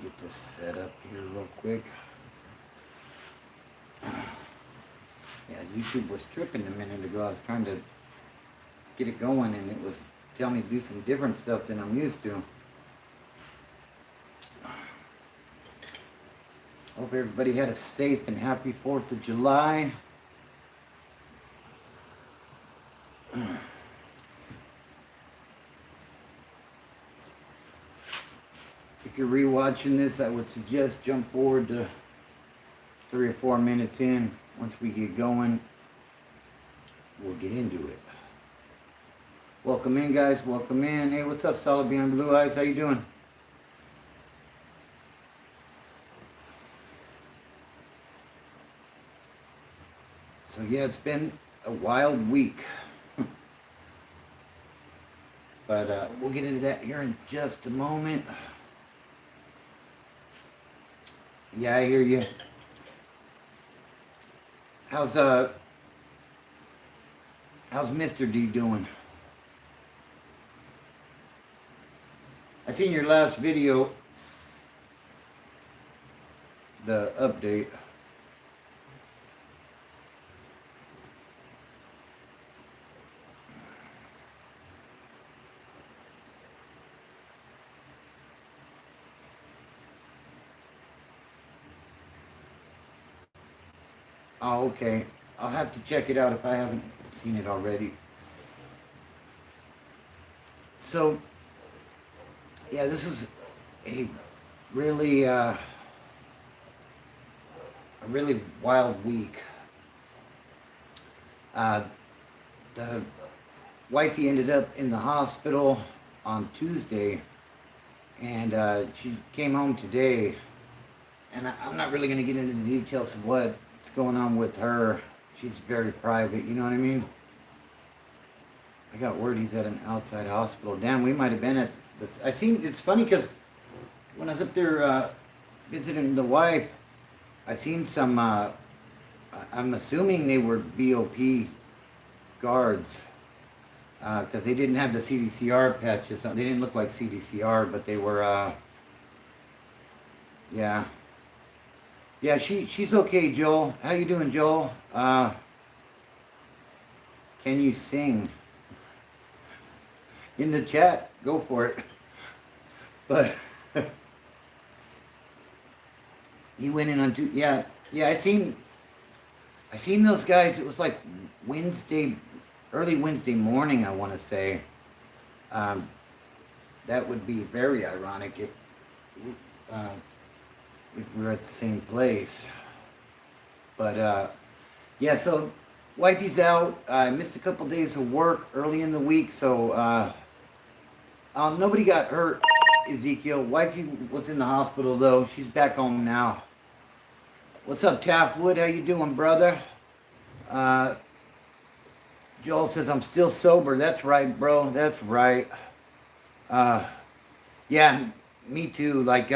get this set up here real quick. Yeah, YouTube was tripping a minute ago. I was trying to get it going and it was telling me to do some different stuff than I'm used to. Hope everybody had a safe and happy 4th of July. If you're rewatching this, I would suggest jump forward to 3 or 4 minutes in. Once we get going, we'll get into it. Welcome in, guys. Welcome in. Hey, what's up, Solid Behind Blue Eyes? How you doing? So yeah, it's been a wild week. But we'll get into that here in just a moment. Yeah, I hear you. How's Mr. D doing? I seen your last video, the update. Oh, okay. I'll have to check it out if I haven't seen it already. So, yeah, this was a really, a really wild week. The wifey ended up in the hospital on Tuesday, and she came home today. And I'm not really going to get into the details of what's going on with her. She's very private, you know what I mean? I got word he's at an outside hospital. Damn, we might have been at this. I seen, it's funny because when I was up there visiting the wife, I seen some, I'm assuming they were BOP guards, because they didn't have the CDCR patches on. They didn't look like CDCR, but they were, yeah. Yeah, she's okay, Joel. How you doing, Joel? Can you sing? In the chat, go for it. But he went in on yeah, I seen those guys. It was like Wednesday, early Wednesday morning, I want to say. That would be very ironic if we were at the same place. But yeah, so wifey's out. I missed a couple days of work early in the week, so nobody got hurt, Ezekiel. Wifey was in the hospital though. She's back home now. What's up, Taftwood? How you doing, brother? Joel says I'm still sober. That's right, bro. That's right. Yeah, me too. Like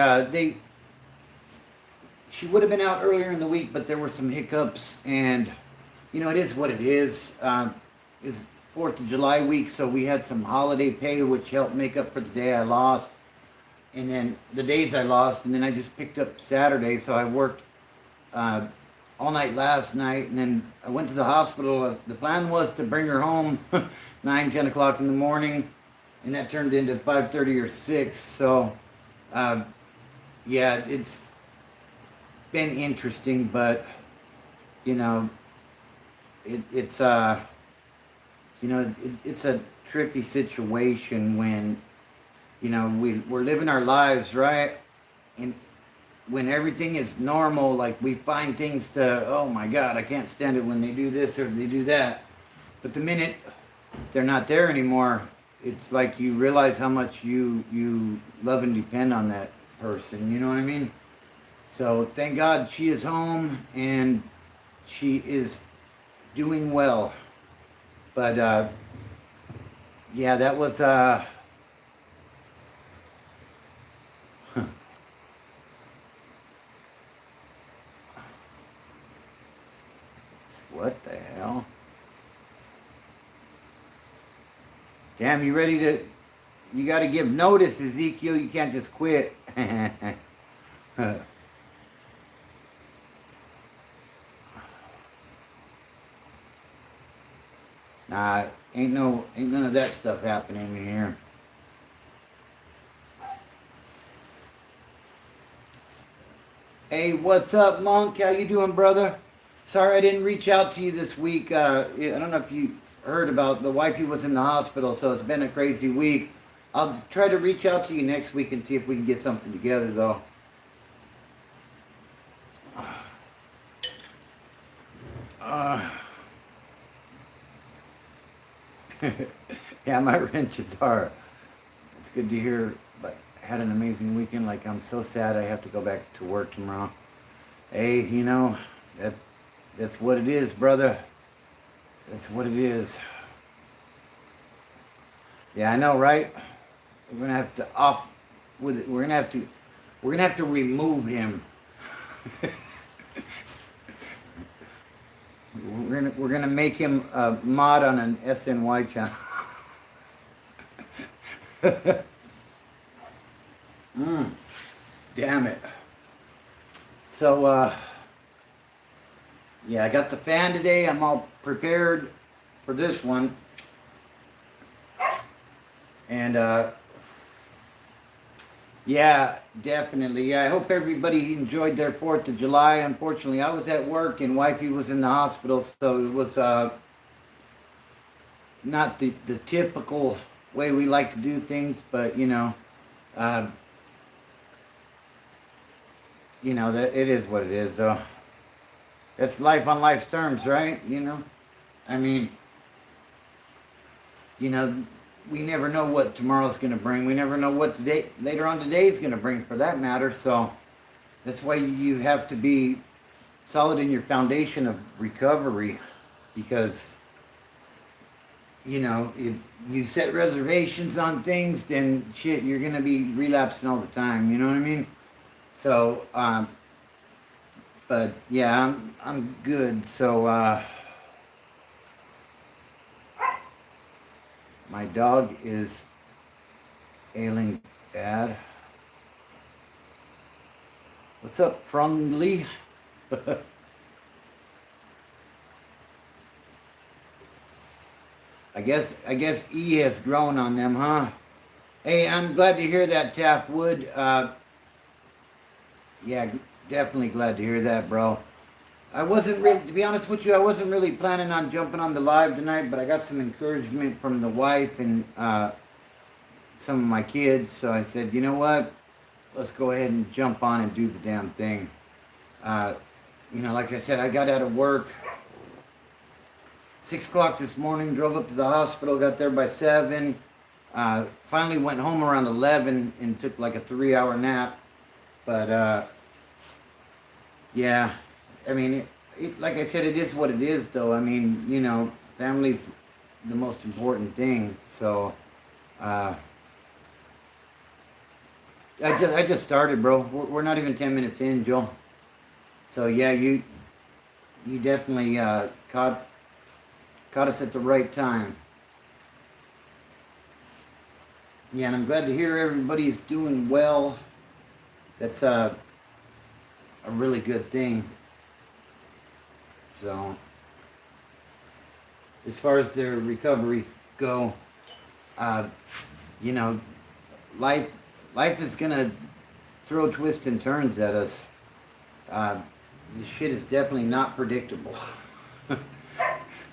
she would have been out earlier in the week, but there were some hiccups, and you know, it is what it is. It's 4th of July week, so we had some holiday pay, which helped make up for the day I lost, and then the days I lost, and then I just picked up Saturday, so I worked all night last night, and then I went to the hospital. The plan was to bring her home 9, 10 o'clock in the morning, and that turned into 5:30 or 6, so yeah, it's been interesting, but you know, it's you know, it's a trippy situation when, you know, we're living our lives, right? And when everything is normal, like we find things to, oh my God, I can't stand it when they do this or they do that. But the minute they're not there anymore, it's like you realize how much you love and depend on that person, you know what I mean? So thank God she is home and she is doing well. But yeah, that was what the hell? Damn, you ready to, you got to give notice, Ezekiel. You can't just quit. Nah, ain't none of that stuff happening in here. Hey, what's up, Monk? How you doing, brother? Sorry I didn't reach out to you this week. I don't know if you heard about the wifey was in the hospital, so it's been a crazy week. I'll try to reach out to you next week and see if we can get something together, though. Yeah, my wrenches are. It's good to hear, but I had an amazing weekend. Like, I'm so sad I have to go back to work tomorrow. Hey, that's what it is, brother. That's what it is. Yeah, I know, right? We're gonna have to off with it. We're gonna have to remove him. We're gonna make him a mod on an SNY channel. Damn it. So yeah, I got the fan today. I'm all prepared for this one. And yeah, definitely. Yeah, I hope everybody enjoyed their 4th of July. Unfortunately, I was at work and wifey was in the hospital, so it was not the typical way we like to do things, but that it is what it is. It's life on life's terms, right? I mean, we never know what tomorrow's going to bring. We never know what later on today is going to bring, for that matter. So that's why you have to be solid in your foundation of recovery, because if you set reservations on things, then shit, you're going to be relapsing all the time. You know what I mean? So, but yeah, I'm good. So, my dog is ailing bad. What's up, Frungly? I guess E has grown on them, huh? Hey, I'm glad to hear that, Taft Wood. Yeah, definitely glad to hear that, bro. I wasn't really, to be honest with you, I wasn't really planning on jumping on the live tonight, but I got some encouragement from the wife and some of my kids, so I said, you know what? Let's go ahead and jump on and do the damn thing. Like I said, I got out of work 6 o'clock this morning, drove up to the hospital, got there by 7. Finally went home around 11 and took like a 3-hour nap. But yeah, I mean, like I said, it is what it is, though. I mean, family's the most important thing. So I just started, bro. We're not even 10 minutes in, Joe. So yeah, you definitely caught us at the right time. Yeah, and I'm glad to hear everybody's doing well. That's a really good thing. So, as far as their recoveries go, life is gonna throw twists and turns at us. This shit is definitely not predictable.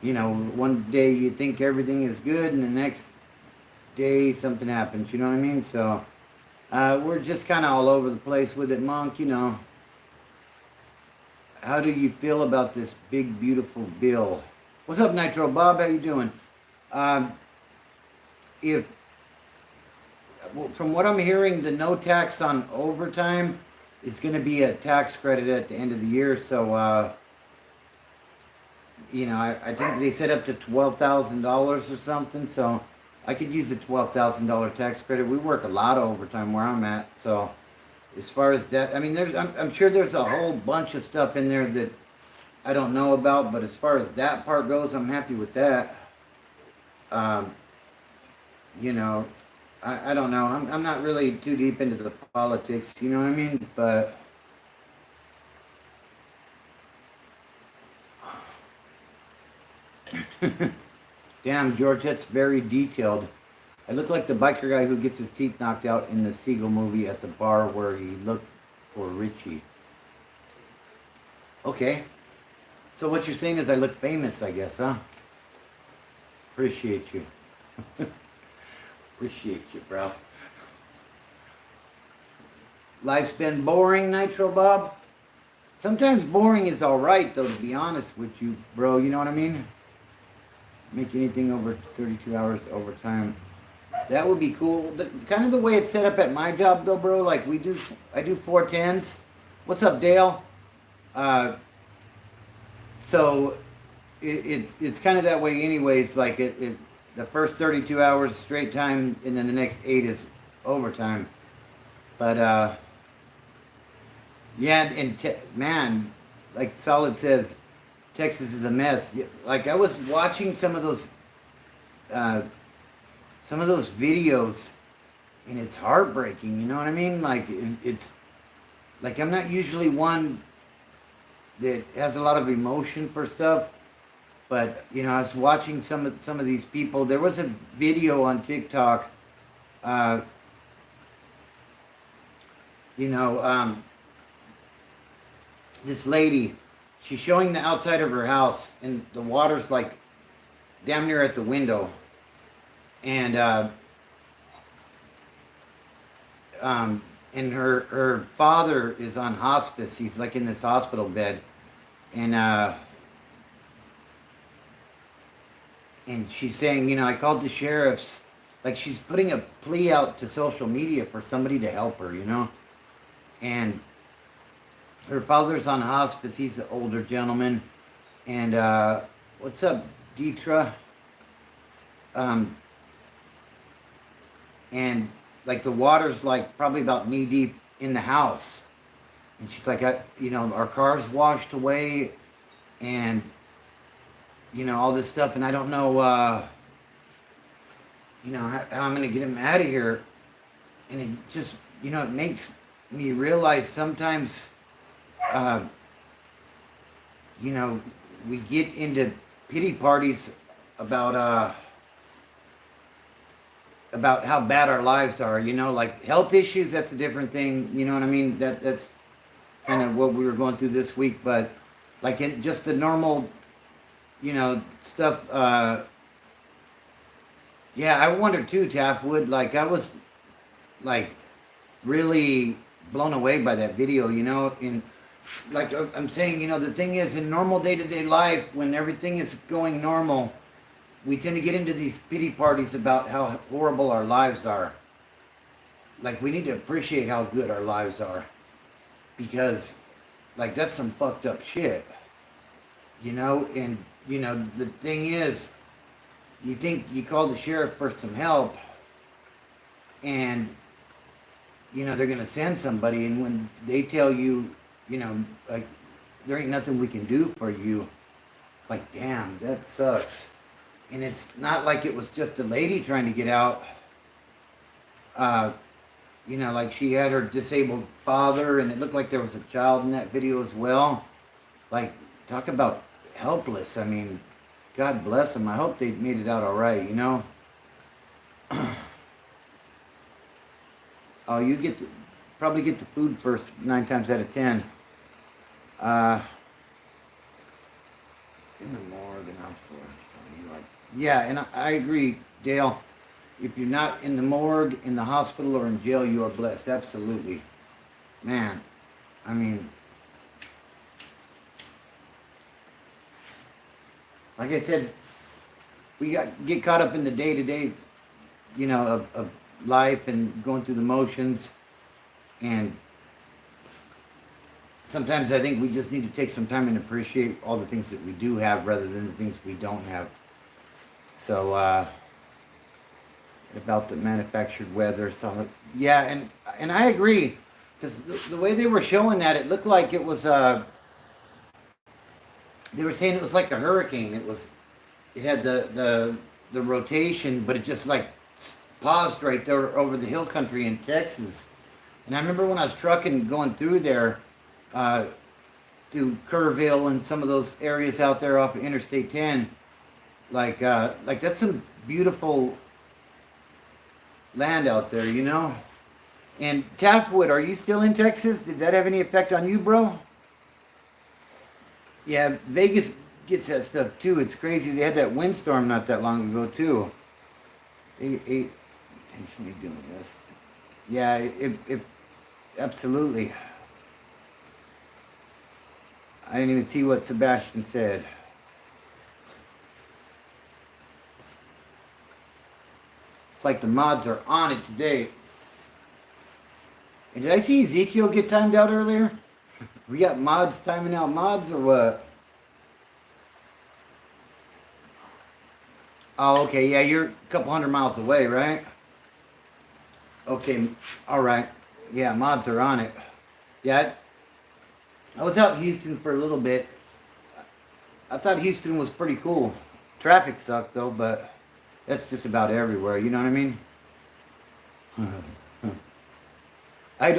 One day you think everything is good, and the next day something happens. You know what I mean? So we're just kind of all over the place with it, Monk. How do you feel about this big, beautiful bill? What's up, Nitro Bob? How you doing? From what I'm hearing, the no tax on overtime is going to be a tax credit at the end of the year. So, I think they set up to $12,000 or something. So I could use the $12,000 tax credit. We work a lot of overtime where I'm at. So as far as that, I mean, I'm sure there's a whole bunch of stuff in there that I don't know about. But as far as that part goes, I'm happy with that. I don't know. I'm not really too deep into the politics, you know what I mean? But Damn, George, that's very detailed. I look like the biker guy who gets his teeth knocked out in the Siegel movie at the bar where he looked for Richie. Okay. So what you're saying is I look famous, I guess, huh? Appreciate you. Appreciate you, bro. Life's been boring, Nitro Bob. Sometimes boring is alright, though, to be honest with you, bro. You know what I mean? Make anything over 32 hours overtime. That would be cool. Kind of the way it's set up at my job, though, bro. Like I do 410s. What's up, Dale? So it's kind of that way, anyways. Like the first 32 hours straight time, and then the next 8 is overtime. But yeah, and man, like Solid says, Texas is a mess. Like I was watching some of those videos, and it's heartbreaking. You know what I mean? Like it's like I'm not usually one that has a lot of emotion for stuff, but you know, I was watching some of these people. There was a video on TikTok. This lady, she's showing the outside of her house, and the water's like damn near at the window, and her father is on hospice. He's like in this hospital bed, and she's saying, you know, I called the sheriffs. Like she's putting a plea out to social media for somebody to help her, you know, and her father's on hospice. He's an older gentleman. And what's up, Deetra? And like the water's like probably about knee deep in the house. And she's like, our car's washed away, and you know, all this stuff, and I don't know how I'm gonna get him out of here. And it just, you know, it makes me realize sometimes you know, we get into pity parties about how bad our lives are, you know, like health issues. That's a different thing, you know what I mean? That's kind of what we were going through this week. But like in just the normal, you know, stuff. Yeah, I wonder too, Taftwood. Like I was like really blown away by that video, you know. In like I'm saying, you know, the thing is, in normal day-to-day life, when everything is going normal, we tend to get into these pity parties about how horrible our lives are. Like we need to appreciate how good our lives are, because like that's some fucked up shit, you know. And you know, the thing is, you think you call the sheriff for some help, and you know they're gonna send somebody, and when they tell you, you know, like there ain't nothing we can do for you, like damn, that sucks. And it's not like it was just a lady trying to get out. You know, like she had her disabled father, and it looked like there was a child in that video as well. Like, talk about helpless. I mean, God bless them. I hope they made it out all right, you know? Oh, you probably get the food first 9 times out of 10. In the morgue and hospital. Yeah, and I agree, Dale. If you're not in the morgue, in the hospital, or in jail, you are blessed. Absolutely. Man, I mean, like I said, we get caught up in the day-to-days, you know, of life and going through the motions. And sometimes I think we just need to take some time and appreciate all the things that we do have rather than the things we don't have. So, about the manufactured weather, so yeah, and I agree, because the way they were showing that, it looked like it was they were saying it was like a hurricane. It had the rotation, but it just like paused right there over the hill country in Texas. And I remember when I was trucking going through there, through Kerrville and some of those areas out there off of Interstate 10, Like that's some beautiful land out there, you know. And Taftwood, are you still in Texas? Did that have any effect on you, bro? Yeah, Vegas gets that stuff too. It's crazy. They had that windstorm not that long ago too. They ate intentionally doing this. Yeah, it absolutely. I didn't even see what Sebastian said. It's like the mods are on it today. And did I see Ezekiel get timed out earlier? We got mods timing out mods or what? Oh, okay. Yeah, you're a couple hundred miles away, right? Okay. All right. Yeah, mods are on it. Yeah, I was out in Houston for a little bit. I thought Houston was pretty cool. Traffic sucked though, but that's just about everywhere. You know what I mean? I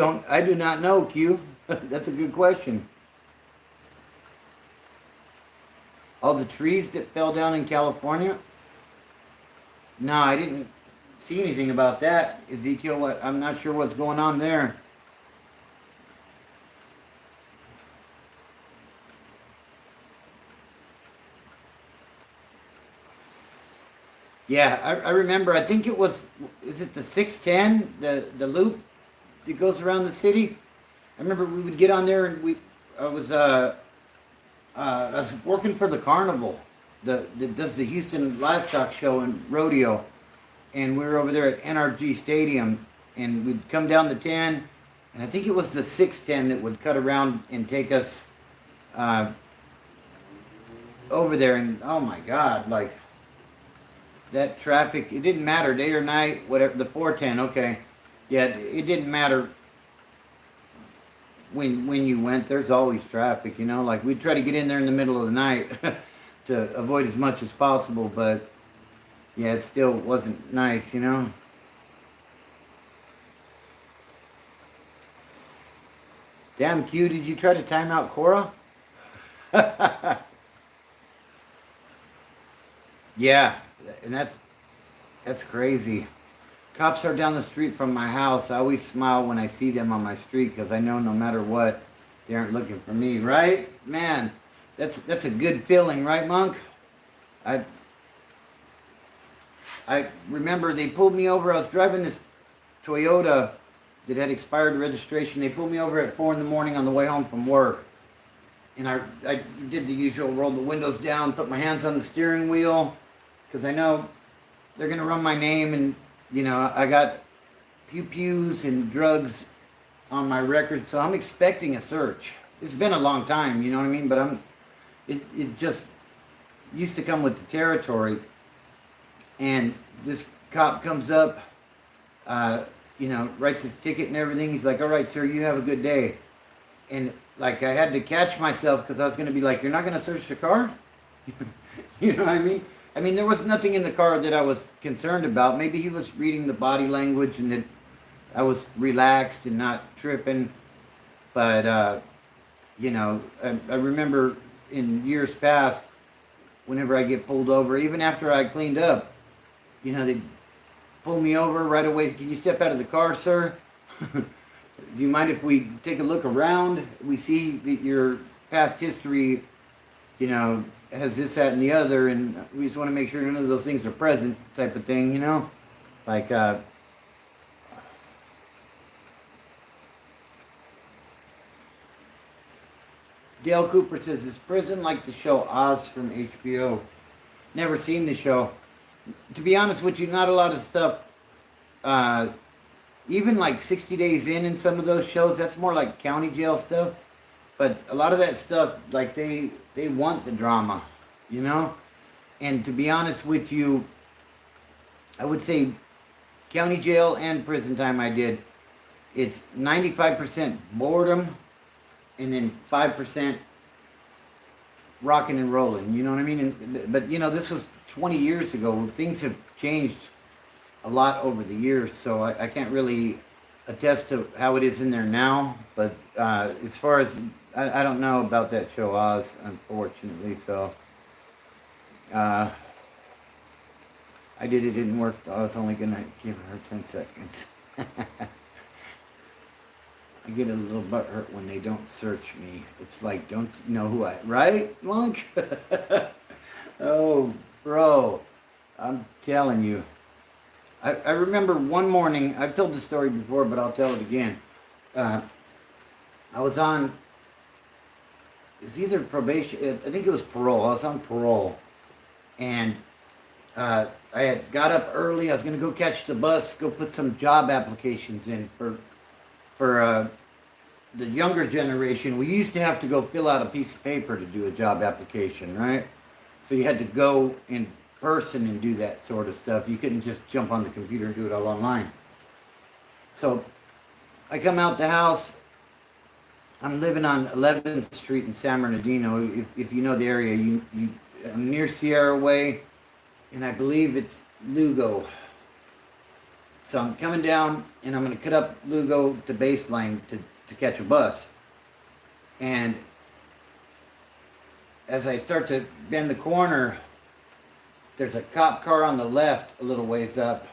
do not know, Q. That's a good question. All the trees that fell down in California? No, I didn't see anything about that, Ezekiel. I'm not sure what's going on there. Yeah, I remember. I think it was. Is it the 610? The loop that goes around the city? I remember we would get on there and we. I was working for the carnival. That does the Houston livestock show and rodeo, and we were over there at NRG Stadium, and we'd come down the 10, and I think it was the 610 that would cut around and take us uh, over there, and oh my God, like that traffic, it didn't matter day or night, whatever, the 410, okay. Yeah, it didn't matter when you went, there's always traffic, you know, like we'd try to get in there in the middle of the night to avoid as much as possible, but yeah, it still wasn't nice, you know. Damn, Q, did you try to time out Cora? Yeah, and that's crazy. Cops are down the street from my house. I always smile when I see them on my street because I know no matter what, they aren't looking for me, right? Man, that's a good feeling, right, Monk? I I remember they pulled me over. I was driving this Toyota that had expired registration. They pulled me over at 4 in the morning on the way home from work, and I did the usual, rolled the windows down, put my hands on the steering wheel, because I know they're gonna run my name, and you know I got pew pews and drugs on my record, so I'm expecting a search. It's been a long time, you know what I mean? But it just used to come with the territory, and this cop comes up, uh, writes his ticket and everything. He's like, "All right, sir, you have a good day." And like I had to catch myself because I was going to be like, "You're not going to search the car?" You know what I mean? I mean, there was nothing in the car that I was concerned about. Maybe he was reading the body language and that I was relaxed and not tripping. But, I remember in years past, whenever I get pulled over, even after I cleaned up, they pull me over right away. "Can you step out of the car, sir? Do you mind if we take a look around? We see that your past history, has this, that, and the other, and we just want to make sure none of those things are present," type of thing, Like, Dale Cooper says, "Is prison like the show Oz from HBO?" Never seen the show. To be honest with you, not a lot of stuff. Uh, Even like 60 Days in some of those shows, that's more like county jail stuff. But a lot of that stuff, like they want the drama, you know. And to be honest with you, I would say county jail and prison time I did, it's 95% boredom, and then 5% rocking and rolling. You know what I mean? But this was 20 years ago. Things have changed a lot over the years, so I can't really attest to how it is in there now. But as far as I don't know about that show Oz, unfortunately. So I did. It didn't work. I was only gonna give her 10 seconds. I get a little butthurt when they don't search me. It's like, don't you know who I... Right, Monk? Oh, bro. I'm telling you. I remember one morning, I've told this story before, but I'll tell it again. I was on... It was either probation... I think it was parole. I was on parole. And I had got up early. I was going to go catch the bus, go put some job applications in for the younger generation. We used to have to go fill out a piece of paper to do a job application, right? So you had to go in person and do that sort of stuff. You couldn't just jump on the computer and do it all online. So I come out the house. I'm living on 11th Street in San Bernardino. If you know the area, I'm near Sierra Way, and I believe it's Lugo. So I'm coming down, and I'm going to cut up Lugo to Baseline to catch a bus. And as I start to bend the corner, there's a cop car on the left a little ways up,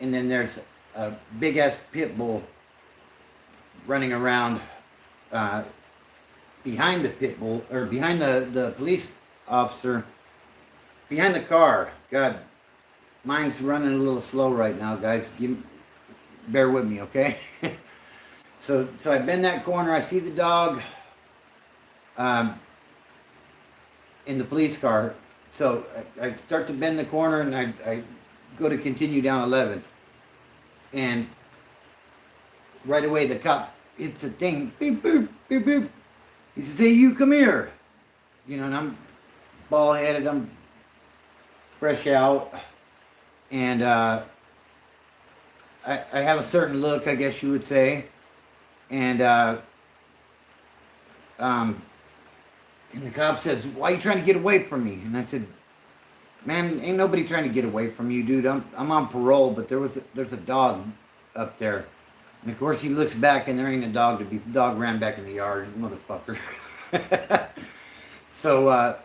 and then there's a big-ass pit bull running around behind the pit bull, or behind the police officer, behind the car. God, mine's running a little slow right now, guys. Bear with me, okay? So I bend that corner. I see the dog in the police car. So I start to bend the corner, and I go to continue down 11th. And right away, the cop hits the thing. Beep, boop, beep, boop. He says, "Hey, you, come here." You know, and I'm bald-headed. I'm fresh out. And I have a certain look, I guess you would say. And the cop says, "Why are you trying to get away from me?" And I said, "Man, ain't nobody trying to get away from you, dude. I'm on parole, but there's a dog up there." And of course he looks back, and there ain't a dog to be. The dog ran back in the yard, motherfucker. So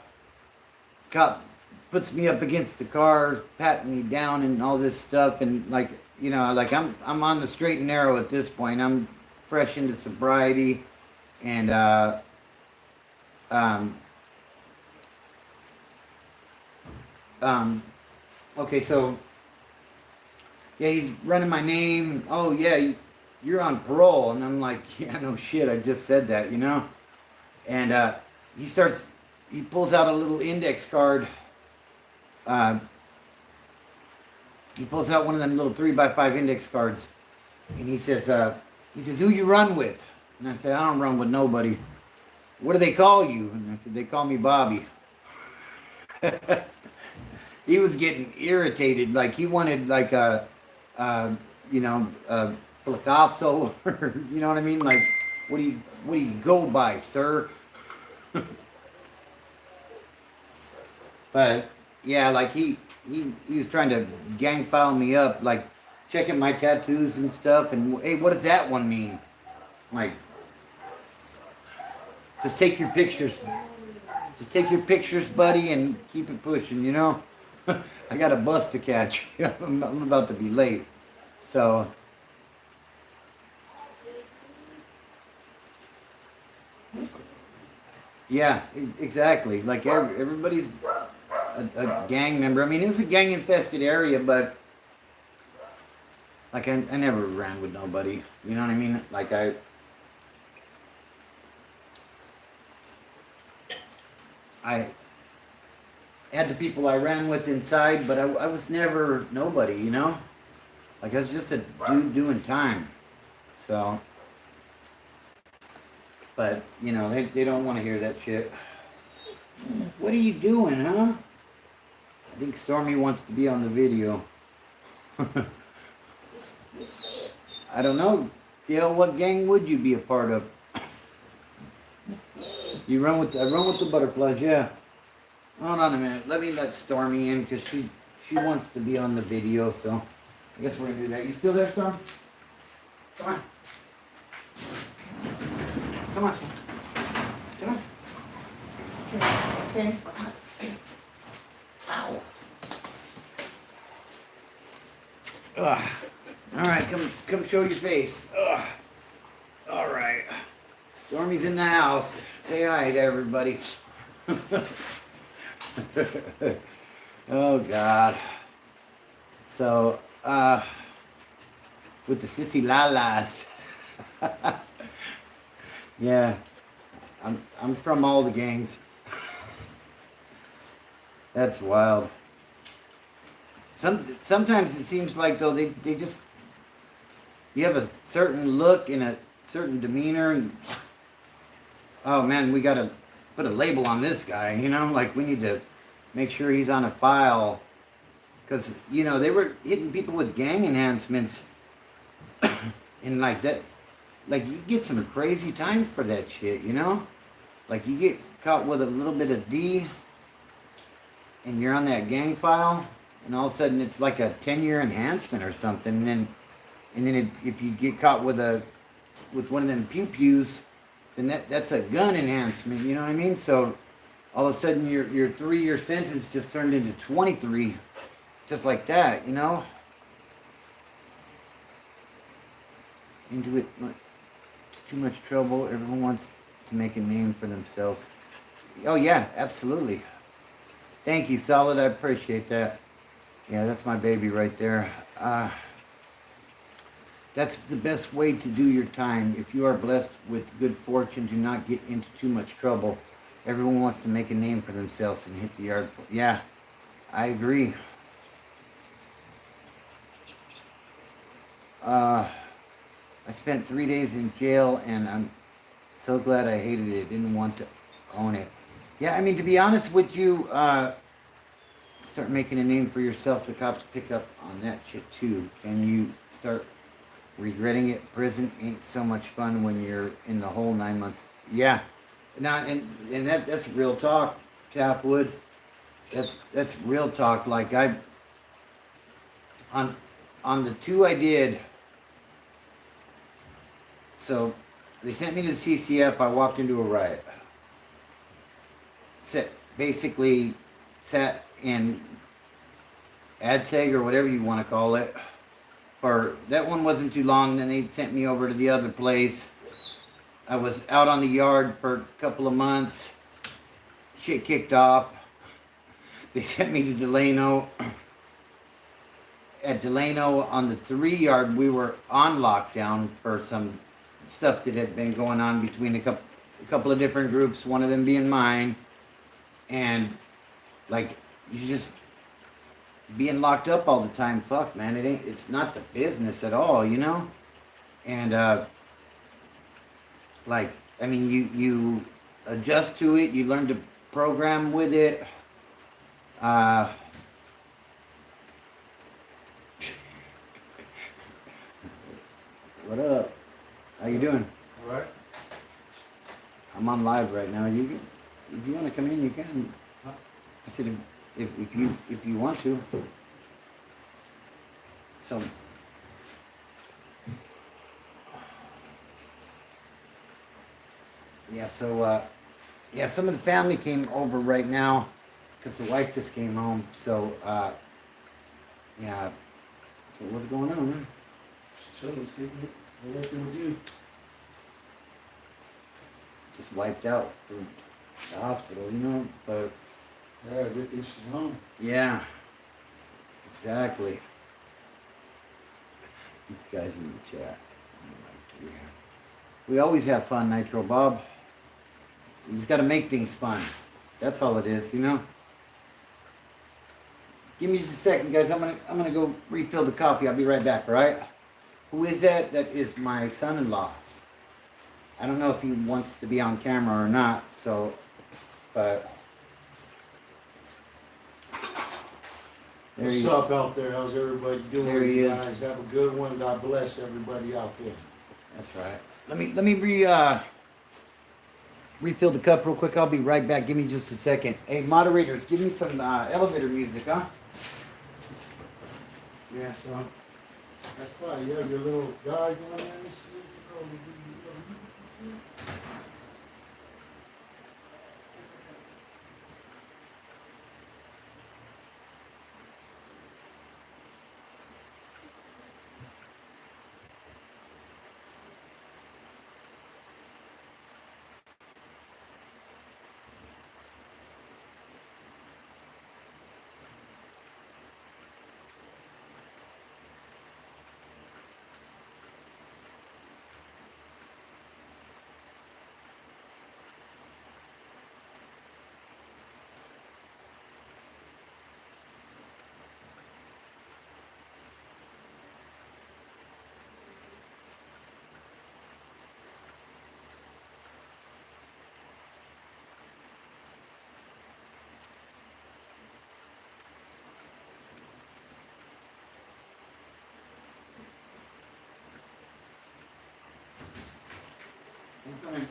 cop puts me up against the car, patting me down and all this stuff, and like, you know, like I'm on the straight and narrow at this point. I'm fresh into sobriety, and okay, so yeah, he's running my name. "Oh yeah, you're on parole," and I'm like, "Yeah, no shit, I just said that, you know." And he pulls out a little index card. He pulls out one of them little 3x5 index cards, and he says, "Who you run with?" And I said, "I don't run with nobody." "What do they call you?" And I said, "They call me Bobby." He was getting irritated, like he wanted like a Picasso, or you know what I mean? Like, what do you go by, sir? But yeah, like he was trying to gang file me up, like checking my tattoos and stuff, and "Hey, what does that one mean?" I'm like, just take your pictures. Just take your pictures, buddy, and keep it pushing, you know? I got a bus to catch. I'm about to be late. So, yeah, exactly. Like everybody's a gang member. I mean, it was a gang-infested area, but like I never ran with nobody. You know what I mean? Like I had the people I ran with inside, but I was never nobody, you know? Like I was just a dude doing time. So, but, you know, they don't want to hear that shit. "What are you doing, huh?" I think Stormy wants to be on the video. I don't know. Dale, what gang would you be a part of? I run with the butterflies, yeah. Hold on a minute. Let me let Stormy in, because she wants to be on the video, so I guess we're going to do that. You still there, Storm? Come on. Come on. Come on. Okay. Ow. show your face. Ugh. All right. Stormy's in the house. Say hi to everybody. Oh, God. So, with the sissy lalas. Yeah. I'm from all the gangs. That's wild. Sometimes it seems like, though, they just... You have a certain look and a certain demeanor, and... Oh, man, we got to put a label on this guy, you know? Like, we need to make sure he's on a file. Because, you know, they were hitting people with gang enhancements. And, like, that... Like, you get some crazy time for that shit, you know? Like, you get caught with a little bit of D, and you're on that gang file, and all of a sudden it's like a 10-year enhancement or something. And then if you get caught with one of them pew-pews, then that's a gun enhancement, you know what I mean? So all of a sudden your 3-year sentence just turned into 23, just like that, you know? Into it, too much trouble. Everyone wants to make a name for themselves. Oh yeah, absolutely. Thank you, Solid. I appreciate that. Yeah, that's my baby right there. That's the best way to do your time. If you are blessed with good fortune, do not get into too much trouble. Everyone wants to make a name for themselves and hit the yard. Yeah, I agree. I spent 3 days in jail, and I'm so glad I hated it. I didn't want to own it. Yeah, I mean, to be honest with you, start making a name for yourself. The cops pick up on that shit too. Can you start regretting it? Prison ain't so much fun when you're in the whole 9 months. Yeah, now and that's real talk, Tapwood. That's real talk. Like on the 2 I did. So they sent me to the CCF. I walked into a riot. Basically sat in ADSEG or whatever you want to call it. For that one wasn't too long. Then they sent me over to the other place. I was out on the yard for a couple of months. Shit kicked off. They sent me to Delano. At Delano on the 3 yard, we were on lockdown for some stuff that had been going on between a couple of different groups, one of them being mine. And like, you just being locked up all the time, fuck, man, it's not the business at all, you know? And like, I mean, you adjust to it, you learn to program with it. What up? How you doing? All right. I'm on live right now. If you want to come in, you can. Huh? I said if you want to. So. Yeah. So. Yeah. Some of the family came over right now, because the wife just came home. So. Yeah. So what's going on, man? Chilling, Steve. Working with you. Just wiped out from the hospital, you know. But. Yeah, good thing she's home. Yeah. Exactly. These guys in the chat. We always have fun, Nitro Bob. You just got to make things fun. That's all it is, you know. Give me just a second, guys. I'm gonna go refill the coffee. I'll be right back. All right. Who is that? That is my son-in-law. I don't know if he wants to be on camera or not. So, but. What's up out there? How's everybody doing? There he is. Guys, have a good one. God bless everybody out there. That's right. Let me refill the cup real quick. I'll be right back. Give me just a second. Hey, moderators, give me some elevator music, huh? Yeah, son. That's fine. You have your little guys on there and shit. I'm coming.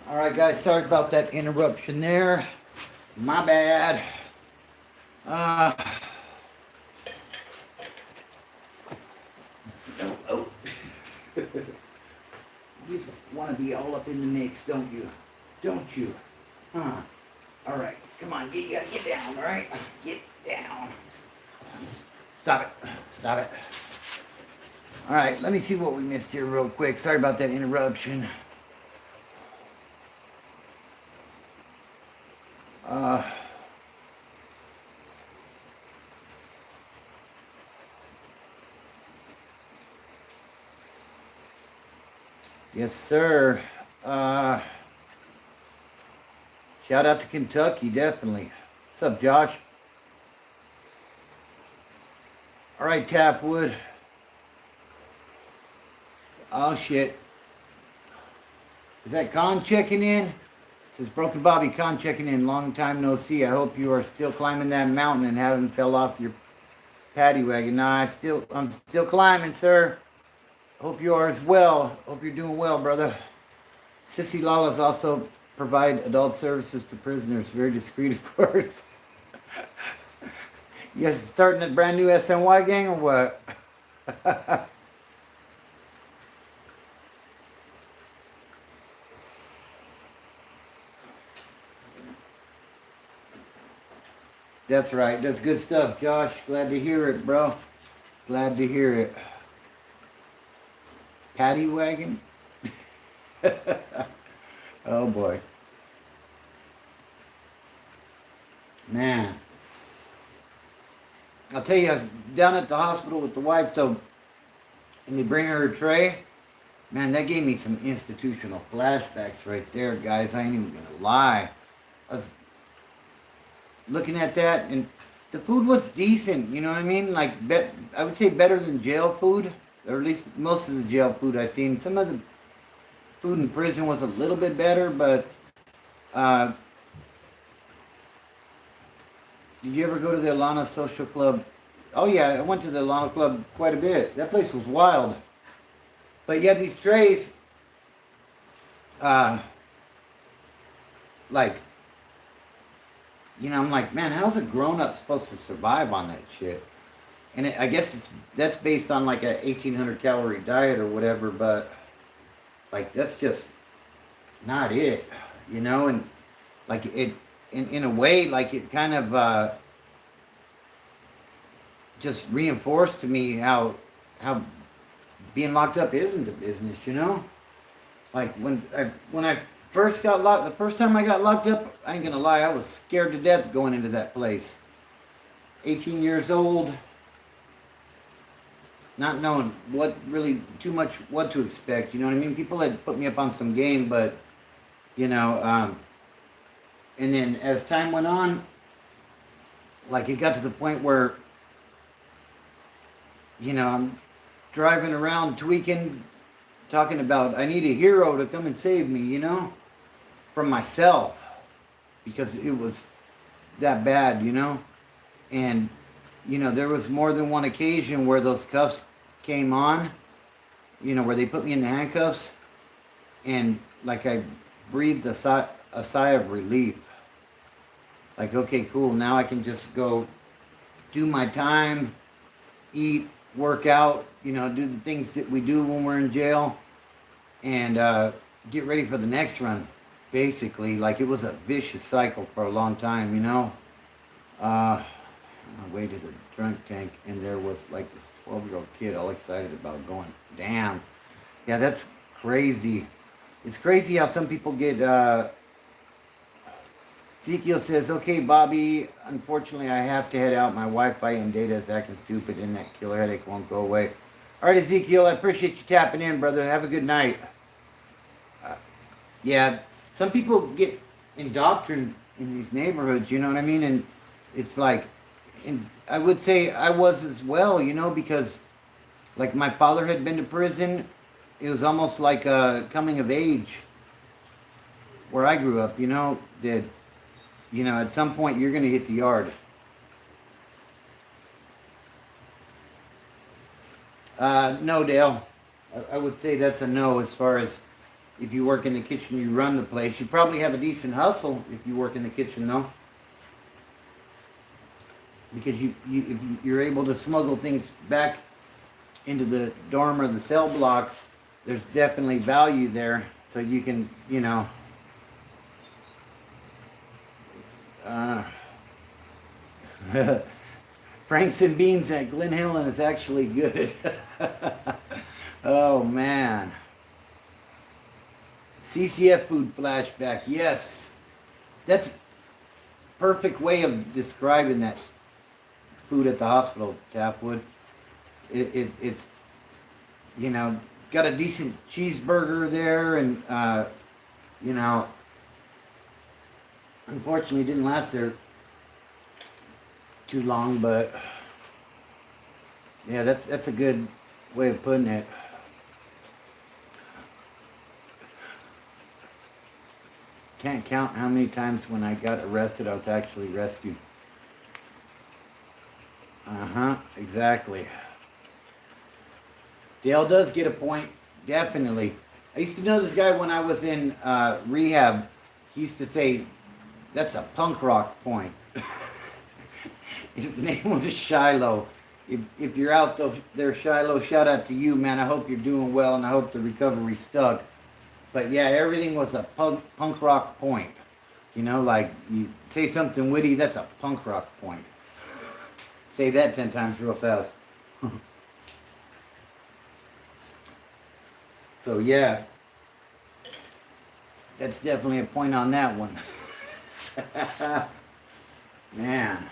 All right, guys. Sorry about that interruption there. My bad. Oh, oh. You want to be all up in the mix, don't you? Don't you? Huh? All right. Come on. You gotta get down, all right? Get down. Stop it. Stop it. All right. Let me see what we missed here real quick. Sorry about that interruption. Yes, sir. Shout out to Kentucky, definitely. What's up, Josh? All right, Tapwood. Oh, shit. Is that Con checking in? Says Broken Bobby, Con checking in. Long time no see. I hope you are still climbing that mountain and haven't fell off your paddy wagon. Nah, I'm still climbing, sir. Hope you are as well. Hope you're doing well, brother. Sissy Lalas also provide adult services to prisoners. Very discreet, of course. You guys starting a brand new SNY gang or what? That's right. That's good stuff, Josh. Glad to hear it, bro. Glad to hear it. Paddy wagon? Oh, boy. Man. I'll tell you, I was down at the hospital with the wife, though, and they bring her a tray. Man, that gave me some institutional flashbacks right there, guys. I ain't even going to lie. I was looking at that, and the food was decent, you know what I mean? Like, I would say better than jail food, or at least most of the jail food I've seen. Some of the food in prison was a little bit better, but did you ever go to the Alana Social Club? Oh yeah, I went to the Alana Club quite a bit. That place was wild. But yeah, these trays, like, you know, I'm like, man, how's a grown-up supposed to survive on that shit? And I guess that's based on like a 1,800 calorie diet or whatever, but like that's just not it, you know? And like it, in a way, like it kind of just reinforced to me how being locked up isn't a business, you know? Like when I first got locked, the first time I got locked up, I ain't gonna lie, I was scared to death going into that place. 18 years old, not knowing what to expect, you know what I mean? People had put me up on some game, but, you know, and then as time went on, like it got to the point where, you know, I'm driving around tweaking, talking about I need a hero to come and save me, you know, from myself, because it was that bad, you know. And, you know, there was more than one occasion where those cuffs came on, you know, where they put me in the handcuffs, and like I breathed a sigh of relief. Like, okay, cool, now I can just go do my time, eat, work out, you know, do the things that we do when we're in jail, and get ready for the next run, basically. Like, it was a vicious cycle for a long time, you know. On my way to the drunk tank, and there was like this 12-year-old kid all excited about going. Damn. Yeah, that's crazy. It's crazy how some people get... Ezekiel says, okay, Bobby, unfortunately, I have to head out. My Wi-Fi and data is acting stupid, and that killer headache won't go away. All right, Ezekiel, I appreciate you tapping in, brother. Have a good night. Yeah, some people get indoctrinated in these neighborhoods, you know what I mean? And it's like, and I would say I was as well, you know, because like my father had been to prison. It was almost like a coming of age where I grew up, you know, that, you know, at some point you're going to hit the yard. No, Dale. I would say that's a no as far as if you work in the kitchen, you run the place. You probably have a decent hustle if you work in the kitchen, though. Because if you're able to smuggle things back into the dorm or the cell block, there's definitely value there. So you can, uh, Franks and beans at Glen Helen is actually good. Oh man. CCF food flashback. Yes. That's perfect way of describing that food at the hospital, Tapwood. It's got a decent cheeseburger there, and unfortunately didn't last there too long, but yeah, that's a good way of putting it. Can't count how many times when I got arrested I was actually rescued. Exactly. Dale does get a point, definitely. I used to know this guy when I was in rehab. He used to say, "That's a punk rock point." His name was Shiloh. If you're out there, Shiloh, shout out to you, man. I hope you're doing well, and I hope the recovery stuck. But yeah, everything was a punk rock point. Like you say something witty, that's a punk rock point. Say that 10 times real fast. So yeah, that's definitely a point on that one. Man.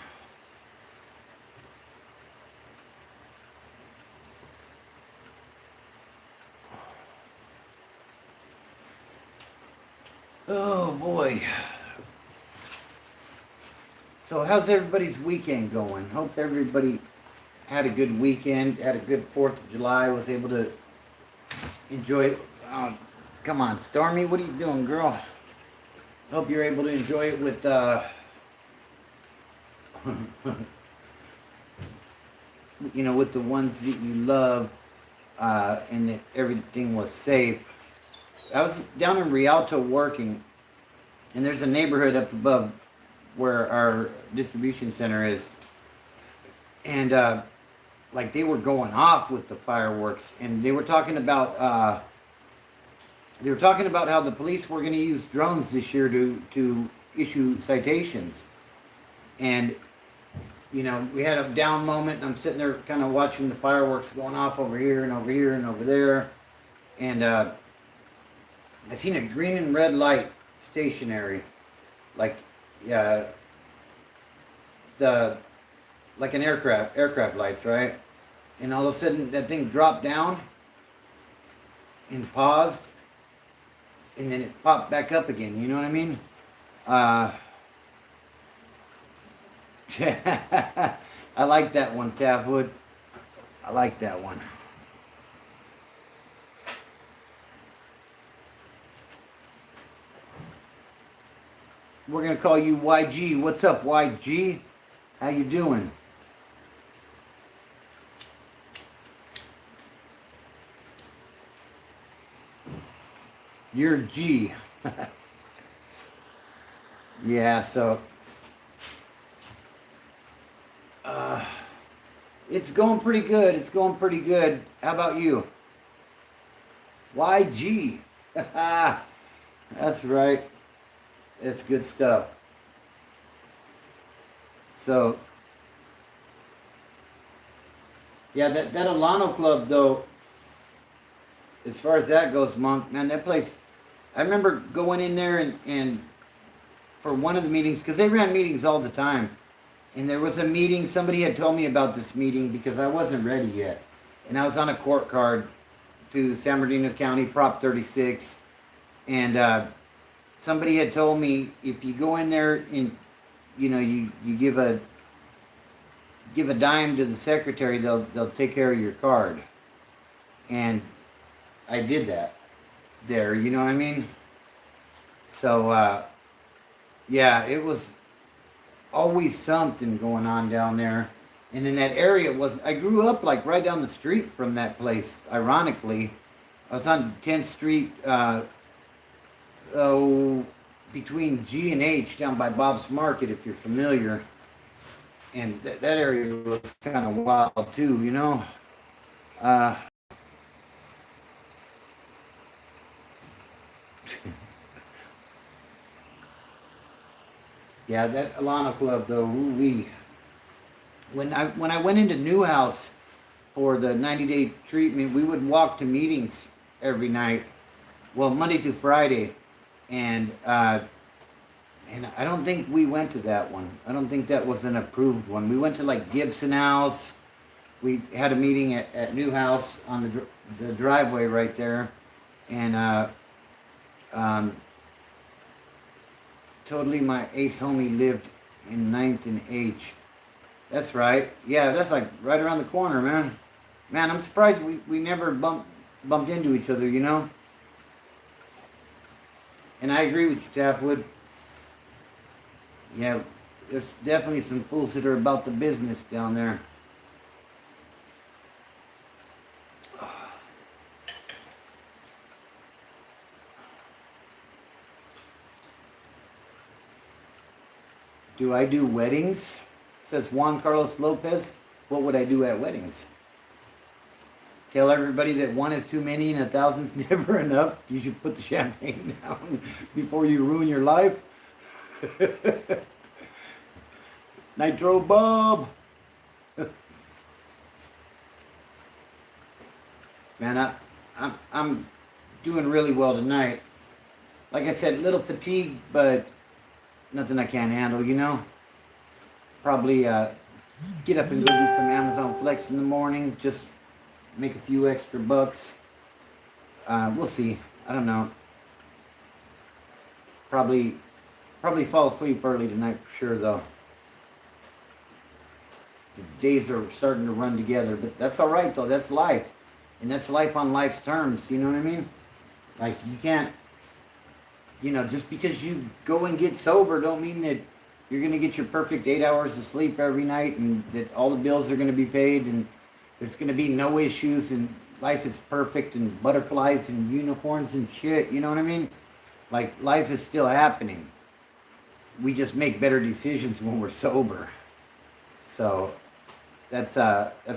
Oh boy. So how's everybody's weekend going? Hope everybody had a good weekend, had a good 4th of July, was able to enjoy it. Oh, come on, Stormy, what are you doing, girl? Hope you're able to enjoy it with with the ones that you love, and that everything was safe. I was down in Rialto working, and there's a neighborhood up above where our distribution center is, and like they were going off with the fireworks, and they were talking about how the police were going to use drones this year to issue citations, and we had a down moment, and I'm sitting there kind of watching the fireworks going off over here and over here and over there, and I seen a green and red light stationary, like like an aircraft lights, right? And all of a sudden that thing dropped down and paused, and then it popped back up again. You know what I mean? I like that one, Tapwood. I like that one. We're gonna call you YG. What's up, YG? How you doing? You're G. Yeah, so it's going pretty good. It's going pretty good. How about you? YG. That's right. It's good stuff. So, yeah, that Alano Club, though, as far as that goes, Monk, man, that place, I remember going in there and for one of the meetings, because they ran meetings all the time, and there was a meeting, somebody had told me about this meeting because I wasn't ready yet, and I was on a court card to San Bernardino County, Prop 36, and somebody had told me if you go in there and you give a dime to the secretary, they'll take care of your card. And I did that there, you know what I mean? So yeah, it was always something going on down there. And then that area was, I grew up like right down the street from that place, ironically. I was on 10th Street, between G and H down by Bob's Market, if you're familiar. And that area was kind of wild too, you know. Uh, yeah, that Alano Club though, we when I went into Newhouse for the 90-day treatment, we would walk to meetings every night, well, Monday through Friday, and I don't think we went to that one. I don't think that was an approved one. We went to like Gibson House. We had a meeting at Newhouse on the driveway right there, and totally my ace homie lived in 9th and H. That's right. Yeah, that's like right around the corner, man. Man, I'm surprised we never bumped into each other, you know? And I agree with you, Tapwood. Yeah, there's definitely some fools that are about the business down there. Do I do weddings? Says Juan Carlos Lopez. What would I do at weddings? Tell everybody that one is too many and 1,000's never enough. You should put the champagne down before you ruin your life. Nitro Bob. Man, I'm doing really well tonight. Like I said, a little fatigued, but nothing I can't handle, you know. Probably get up and go do some Amazon Flex in the morning. Just make a few extra bucks. We'll see. I don't know. Probably fall asleep early tonight for sure, though. The days are starting to run together, but that's all right, though. That's life, and that's life on life's terms. You know what I mean? Like, you can't, you know, just because you go and get sober don't mean that you're going to get your perfect 8 hours of sleep every night and that all the bills are going to be paid and there's going to be no issues and life is perfect and butterflies and unicorns and shit. You know what I mean? Like, life is still happening. We just make better decisions when we're sober. So that's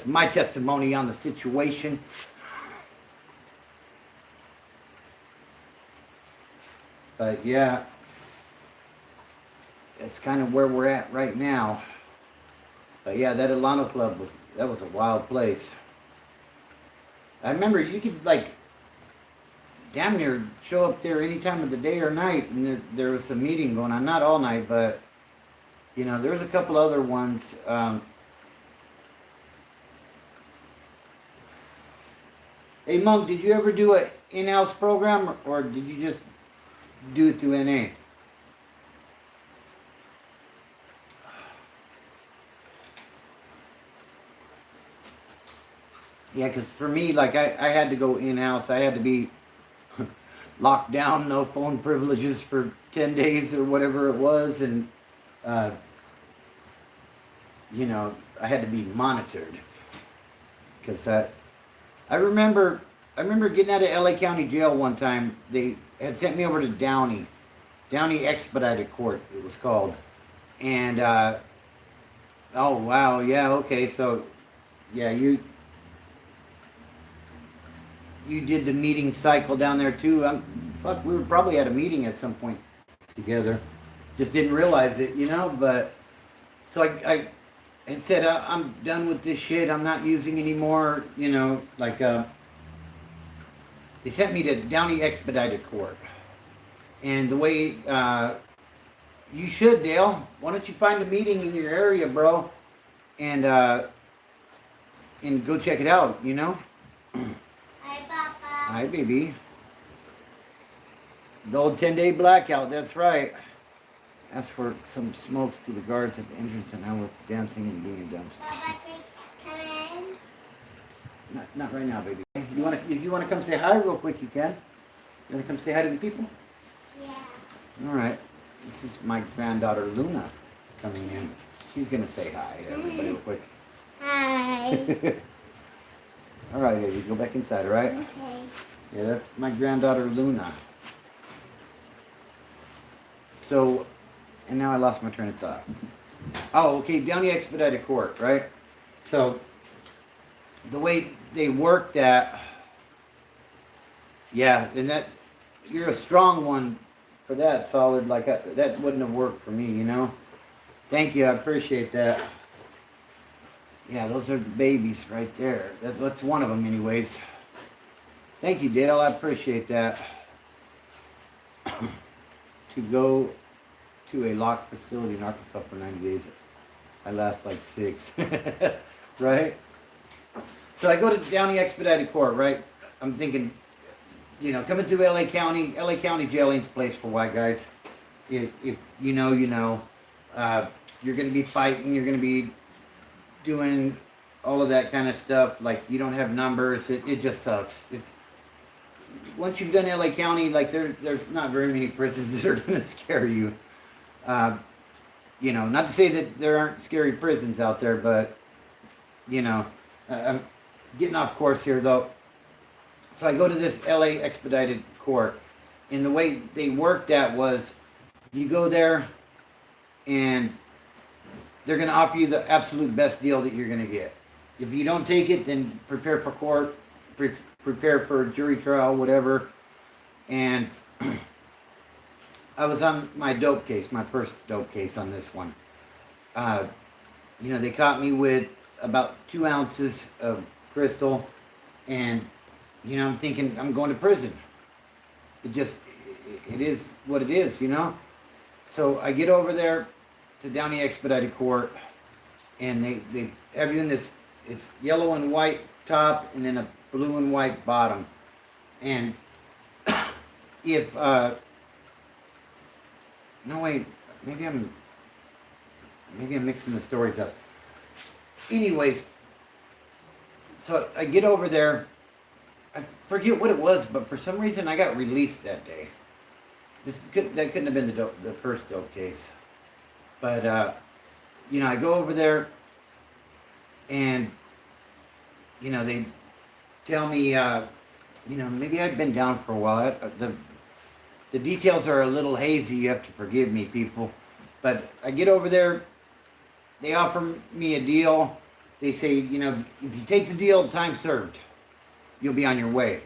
my testimony on the situation. But yeah, that's kind of where we're at right now. But yeah, that Alano Club was a wild place. I remember you could like damn near show up there any time of the day or night, and there was a meeting going on. Not all night, but you know, there was a couple other ones. Hey Monk, did you ever do an in-house program, or did you just do it through NA? Yeah, because for me, like, I had to go in-house. I had to be locked down, no phone privileges for 10 days or whatever it was. And, you know, I had to be monitored. Because I remember getting out of LA County Jail one time. They had sent me over to Downey Expedited Court, it was called. And, oh, wow, yeah, okay, so, yeah, you did the meeting cycle down there too. Fuck, we were probably at a meeting at some point together. Just didn't realize it, you know. But so I had said I'm done with this shit. I'm not using anymore. You know, like they sent me to Downey Expedited Court, and the way you should, Dale. Why don't you find a meeting in your area, bro, and go check it out. You know. Hi, baby. The old 10-day blackout, that's right. Asked for some smokes to the guards at the entrance, and I was dancing and being dumb. Papa, come in. Not right now, baby. If you wanna come say hi real quick, you can. You wanna come say hi to the people? Yeah. All right. This is my granddaughter Luna coming in. She's gonna say hi to everybody real quick. Hi. All right, baby, go back inside, all right? Okay. Yeah, that's my granddaughter Luna. So, and now I lost my train of thought. Oh, okay, Downey Expedited Court, right? So, the way they work that, yeah, and that, you're a strong one for that, Solid. Like, that wouldn't have worked for me, you know? Thank you, I appreciate that. Yeah, those are the babies right there. That's one of them, anyways. Thank you, Dale. I appreciate that. To go to a locked facility in Arkansas for 90 days. I last like 6. Right? So I go to Downey Expedited Court, right? I'm thinking, you know, coming to LA County jail ain't the place for white guys. If you know, you know. You're going to be fighting, you're going to be doing all of that kind of stuff. Like, you don't have numbers. It just sucks. It's once you've done LA County, like there's not very many prisons that are going to scare you. You know, not to say that there aren't scary prisons out there, but you know, I'm getting off course here though. So I go to this LA Expedited Court, and the way they worked that was, you go there, and they're going to offer you the absolute best deal that you're going to get. If you don't take it, then prepare for court, prepare for a jury trial, whatever. And I was on my dope case, my first dope case on this one. You know, they caught me with about 2 ounces of crystal, and you know, I'm thinking I'm going to prison. It is what it is, you know. So I get over there to Downey Expedited Court, and they have you in this, it's yellow and white top and then a blue and white bottom. And if no wait, maybe I'm mixing the stories up. Anyways, so I get over there, I forget what it was, but for some reason I got released that day. That couldn't have been the first dope case. But, you know, I go over there, and, you know, they tell me, you know, maybe I'd been down for a while. The details are a little hazy. You have to forgive me, people. But I get over there. They offer me a deal. They say, you know, if you take the deal, time served. You'll be on your way.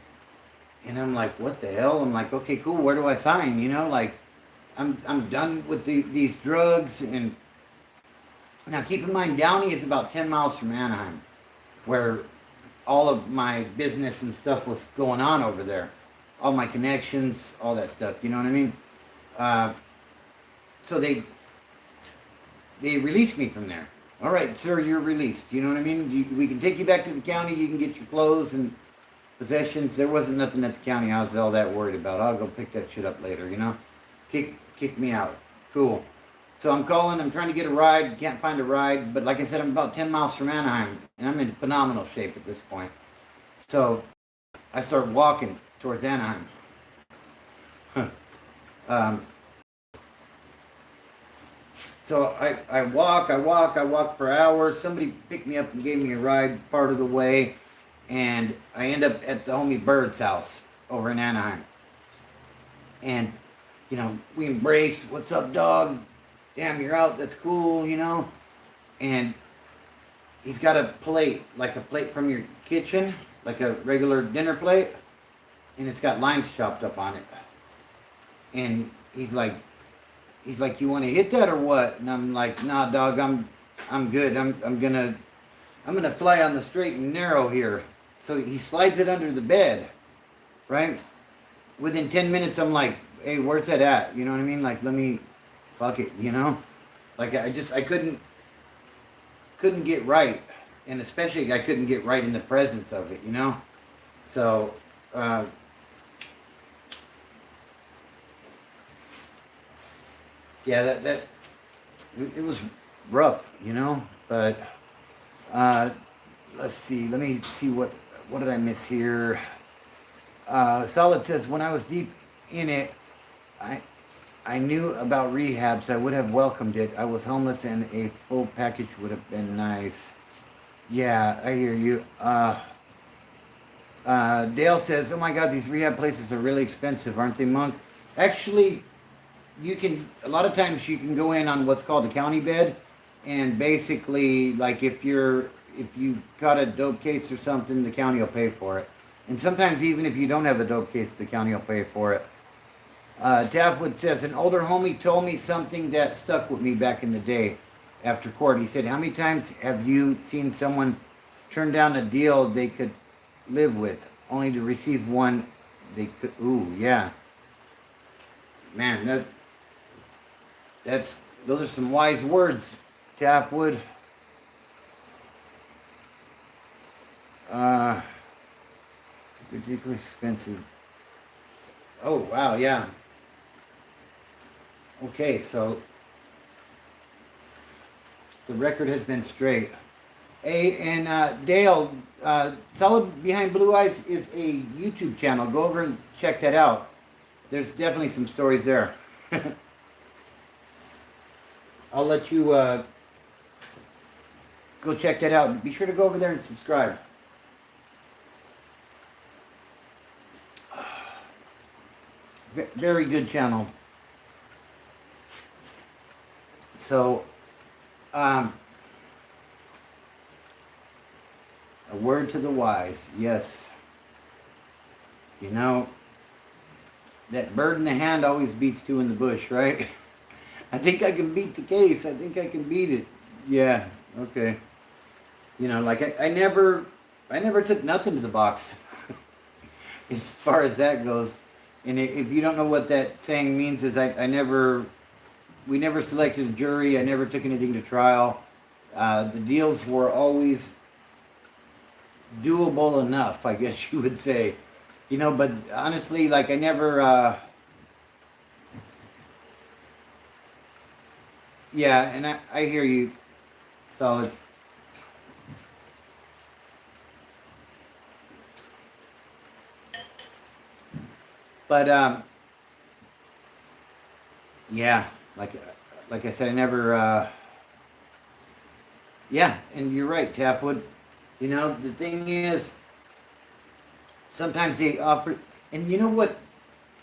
And I'm like, what the hell? I'm like, okay, cool. Where do I sign? You know, like, I'm done with these drugs. And now keep in mind, Downey is about 10 miles from Anaheim, where all of my business and stuff was going on over there. All my connections, all that stuff. You know what I mean? So they released me from there. All right, sir, you're released. You know what I mean? We can take you back to the county. You can get your clothes and possessions. There wasn't nothing at the county I was all that worried about. I'll go pick that shit up later, you know? Kick me out. Cool. So I'm calling. I'm trying to get a ride. Can't find a ride. But like I said, I'm about 10 miles from Anaheim. And I'm in phenomenal shape at this point. So I start walking towards Anaheim. So I walk for hours. Somebody picked me up and gave me a ride part of the way. And I end up at the homie Bird's house over in Anaheim. And, you know, we embrace, what's up, dog? Damn, you're out, that's cool, you know? And he's got a plate, like a plate from your kitchen, like a regular dinner plate. And it's got limes chopped up on it. And he's like, you want to hit that or what? And I'm like, nah, dog, I'm good. I'm gonna fly on the straight and narrow here. So he slides it under the bed, right? Within 10 minutes, I'm like, hey, where's that at? You know what I mean? Like, let me, fuck it, you know? Like, I couldn't get right. And especially, I couldn't get right in the presence of it, you know? So, yeah, it was rough, you know? But, let's see. Let me see what did I miss here. Solid says, when I was deep in it, I knew about rehabs. I would have welcomed it. I was homeless, and a full package would have been nice. Yeah, I hear you. Dale says, "Oh my God, these rehab places are really expensive, aren't they, Monk?" Actually, you can. A lot of times you can go in on what's called a county bed, and basically, like if you got a dope case or something, the county will pay for it. And sometimes even if you don't have a dope case, the county will pay for it. Daffwood says, an older homie told me something that stuck with me back in the day after court. He said, how many times have you seen someone turn down a deal they could live with, only to receive one they could, ooh, yeah. Man, those are some wise words, Tapwood. Ridiculously expensive. Oh, wow, yeah. Okay, so the record has been straight. Hey, and Dale, Solid Behind Blue Eyes is a YouTube channel. Go over and check that out. There's definitely some stories there. I'll let you go check that out. Be sure to go over there and subscribe. Very good channel. So, a word to the wise, yes. You know, that bird in the hand always beats two in the bush, right? I think I can beat the case. I think I can beat it. Yeah, okay. You know, like I never took nothing to the box as far as that goes. And if you don't know what that saying means, is we never selected a jury. I never took anything to trial. The deals were always doable enough, I guess you would say. You know, but honestly, like I never, yeah, and I hear you, Solid. But, yeah, like I said, I never, yeah, and you're right, Tapwood. You know, the thing is, sometimes they offer, and you know what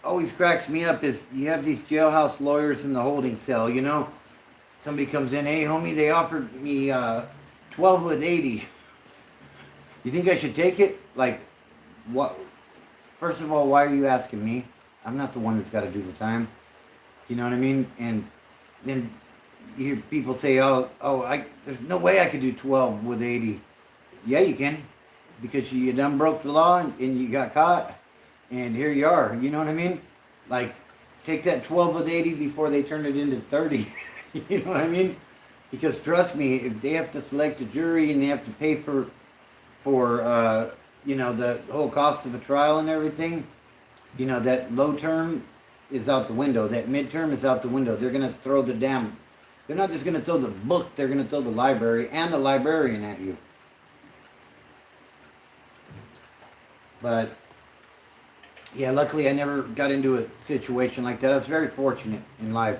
always cracks me up is you have these jailhouse lawyers in the holding cell, you know? Somebody comes in, hey, homie, they offered me 12 with 80. You think I should take it? Like, what? First of all, why are you asking me? I'm not the one that's got to do the time. You know what I mean? And then you hear people say, there's no way I could do 12 with 80. Yeah, you can. Because you done broke the law and you got caught. And here you are. You know what I mean? Like, take that 12 with 80 before they turn it into 30. You know what I mean? Because trust me, if they have to select a jury and they have to pay for you know, the whole cost of a trial and everything, you know, that low term is out the window. That midterm is out the window. They're going to throw they're not just going to throw the book, they're going to throw the library and the librarian at you. But, yeah, luckily I never got into a situation like that. I was very fortunate in life.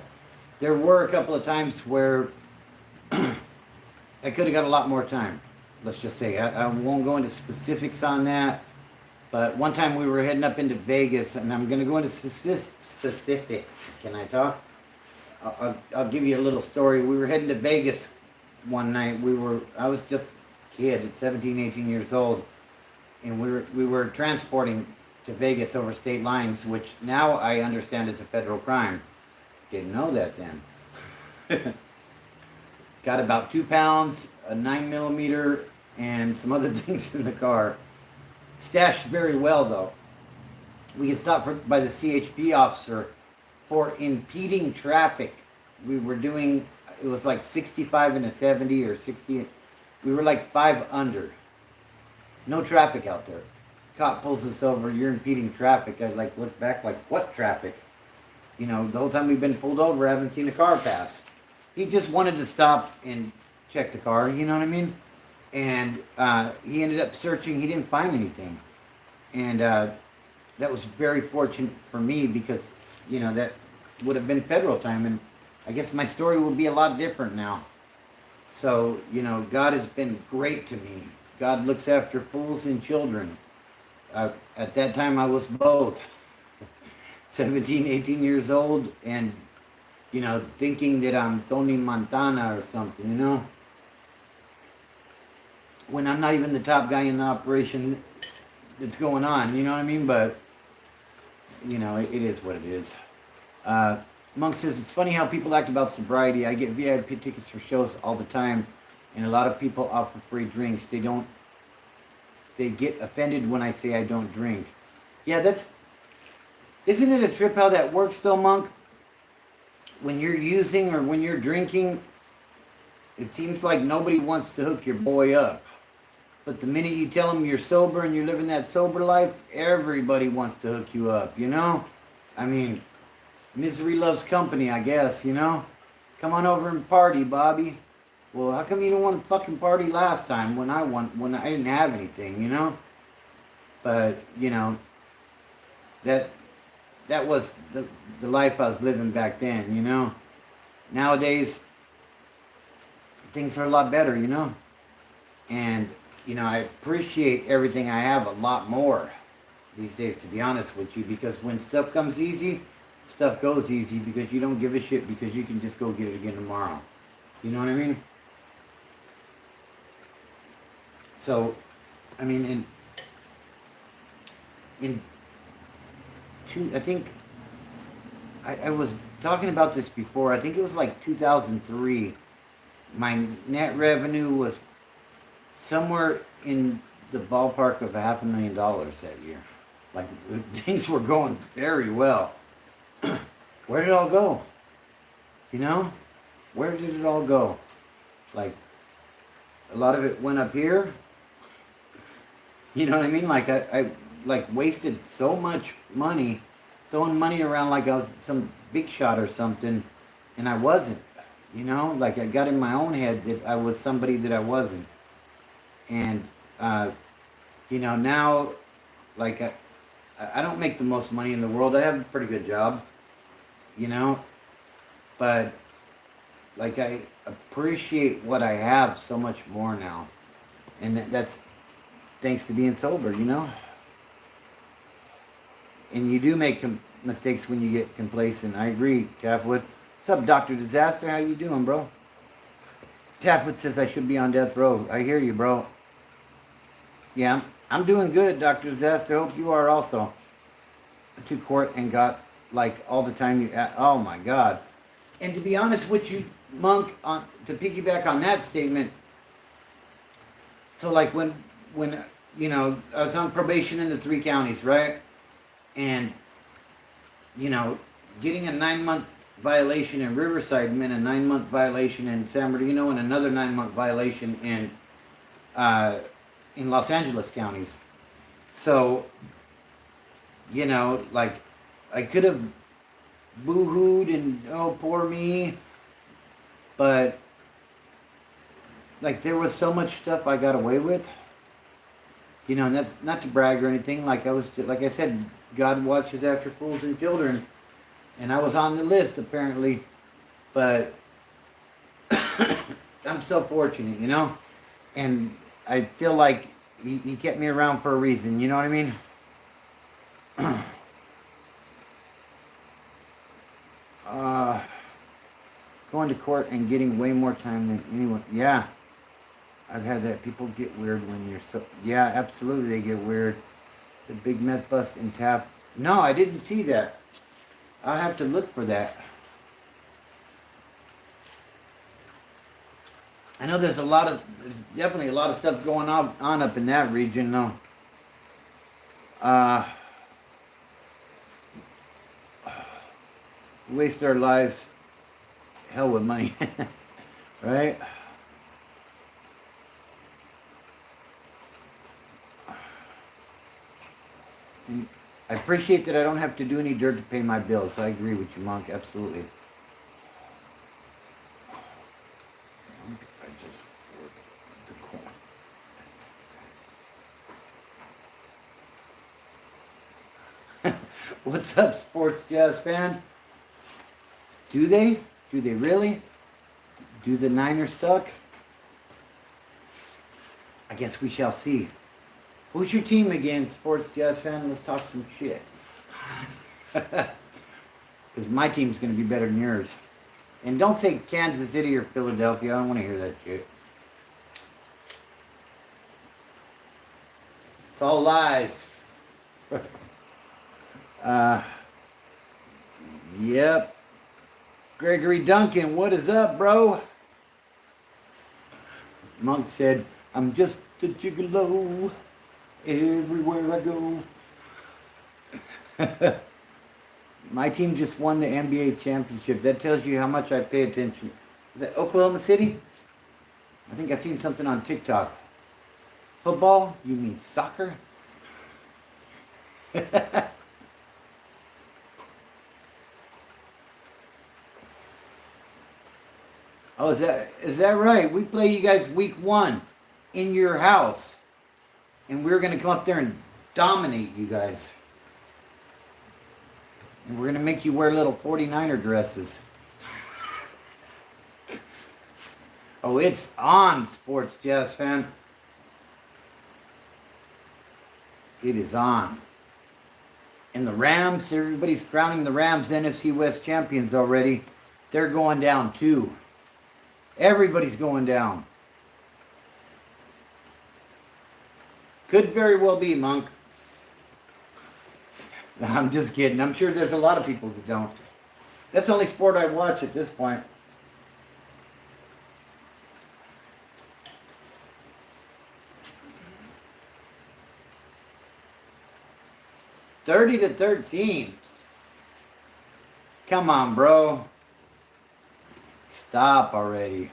There were a couple of times where I could have got a lot more time. Let's just say. I won't go into specifics on that. But one time we were heading up into Vegas, and I'm going to go into specifics. Can I talk? I'll give you a little story. We were heading to Vegas one night. I was just a kid at 17, 18 years old. And we were transporting to Vegas over state lines, which now I understand is a federal crime. Didn't know that then. Got about 2 pounds, a 9mm, and some other things in the car. Stashed very well, though. We get stopped by the CHP officer for impeding traffic. We were doing, it was like 65 and a 70 or 60. We were like 5 under. No traffic out there. Cop pulls us over, you're impeding traffic. I like look back like, what traffic? You know, the whole time we've been pulled over, I haven't seen a car pass. He just wanted to stop and check the car, you know what I mean? And he ended up searching, he didn't find anything. And that was very fortunate for me because, you know, that would have been federal time. And I guess my story will be a lot different now. So, God has been great to me. God looks after fools and children. At that time, I was both 17, 18 years old, and, thinking that I'm Tony Montana or something, when I'm not even the top guy in the operation that's going on, you know what I mean? But, it is what it is. Monk says, it's funny how people act about sobriety. I get VIP tickets for shows all the time, and a lot of people offer free drinks. They get offended when I say I don't drink. Yeah, isn't it a trip how that works though, Monk? When you're using or when you're drinking, it seems like nobody wants to hook your boy up. But the minute you tell them you're sober and you're living that sober life, everybody wants to hook you up, I mean, misery loves company, I guess, Come on over and party, Bobby. Well, how come you didn't want to fucking party last time when I didn't have anything, But, that was the life I was living back then, Nowadays, things are a lot better, And, I appreciate everything I have a lot more these days, to be honest with you, because when stuff comes easy, stuff goes easy because you don't give a shit because you can just go get it again tomorrow. You know what I mean? So, I mean, I think I was talking about this before. I think it was like 2003. My net revenue was somewhere in the ballpark of $500,000 that year. Like, things were going very well. Where did it all go? Where did it all go? Like, a lot of it went up here. You know what I mean? Like, I wasted so much money throwing money around like I was some big shot or something, and I wasn't. Like, I got in my own head that I was somebody that I wasn't. And, now, like, I don't make the most money in the world. I have a pretty good job, but, like, I appreciate what I have so much more now. And that's thanks to being sober, And you do make mistakes when you get complacent. I agree, Tapwood. What's up, Dr. Disaster? How you doing, bro? Tapwood says I should be on death row. I hear you, bro. Yeah, I'm doing good, Dr. Disaster. Hope you are also. To court and got, like, all the time oh, my God. And to be honest with you, Monk, to piggyback on that statement, so, like, when I was on probation in the 3 counties, right? And, getting a 9-month violation in Riverside meant a 9-month violation in San Bernardino and another 9-month violation in Los Angeles counties. So, like, I could have boo-hooed and, oh, poor me, but, like, there was so much stuff I got away with. And that's not to brag or anything. Like I said, God watches after fools and children, and I was on the list apparently, but I'm so fortunate, and I feel like he kept me around for a reason. You know what I mean? Going to court and getting way more time than anyone. Yeah. I've had that. People get weird when you're so... Yeah, absolutely they get weird. The big meth bust in Taft. No, I didn't see that. I'll have to look for that. I know there's definitely a lot of stuff going on up in that region, though. Waste our lives. Hell with money. Right? And I appreciate that I don't have to do any dirt to pay my bills. I agree with you, Monk. Absolutely. Monk, I just poured the corn. What's up, sports jazz fan? Do they? Do they really? Do the Niners suck? guess we shall see. Who's your team again, sports jazz fan? Let's talk some shit. Because my team's going to be better than yours. And don't say Kansas City or Philadelphia. I don't want to hear that shit. It's all lies. Yep. Gregory Duncan, what is up, bro? Monk said, I'm just a gigolo everywhere I go. My team just won the NBA championship. That tells you how much I pay attention. Is that Oklahoma City? I think I seen something on TikTok. Football? You mean soccer? Oh, is that right? We play you guys week 1 in your house. And we're going to come up there and dominate you guys. And we're going to make you wear little 49er dresses. Oh, it's on, sports jazz fan. It is on. And the Rams, everybody's crowning the Rams NFC West champions already. They're going down too. Everybody's going down. Could very well be, Monk. I'm just kidding. I'm sure there's a lot of people that don't. That's the only sport I watch at this point. $30-13. Come on, bro. Stop already.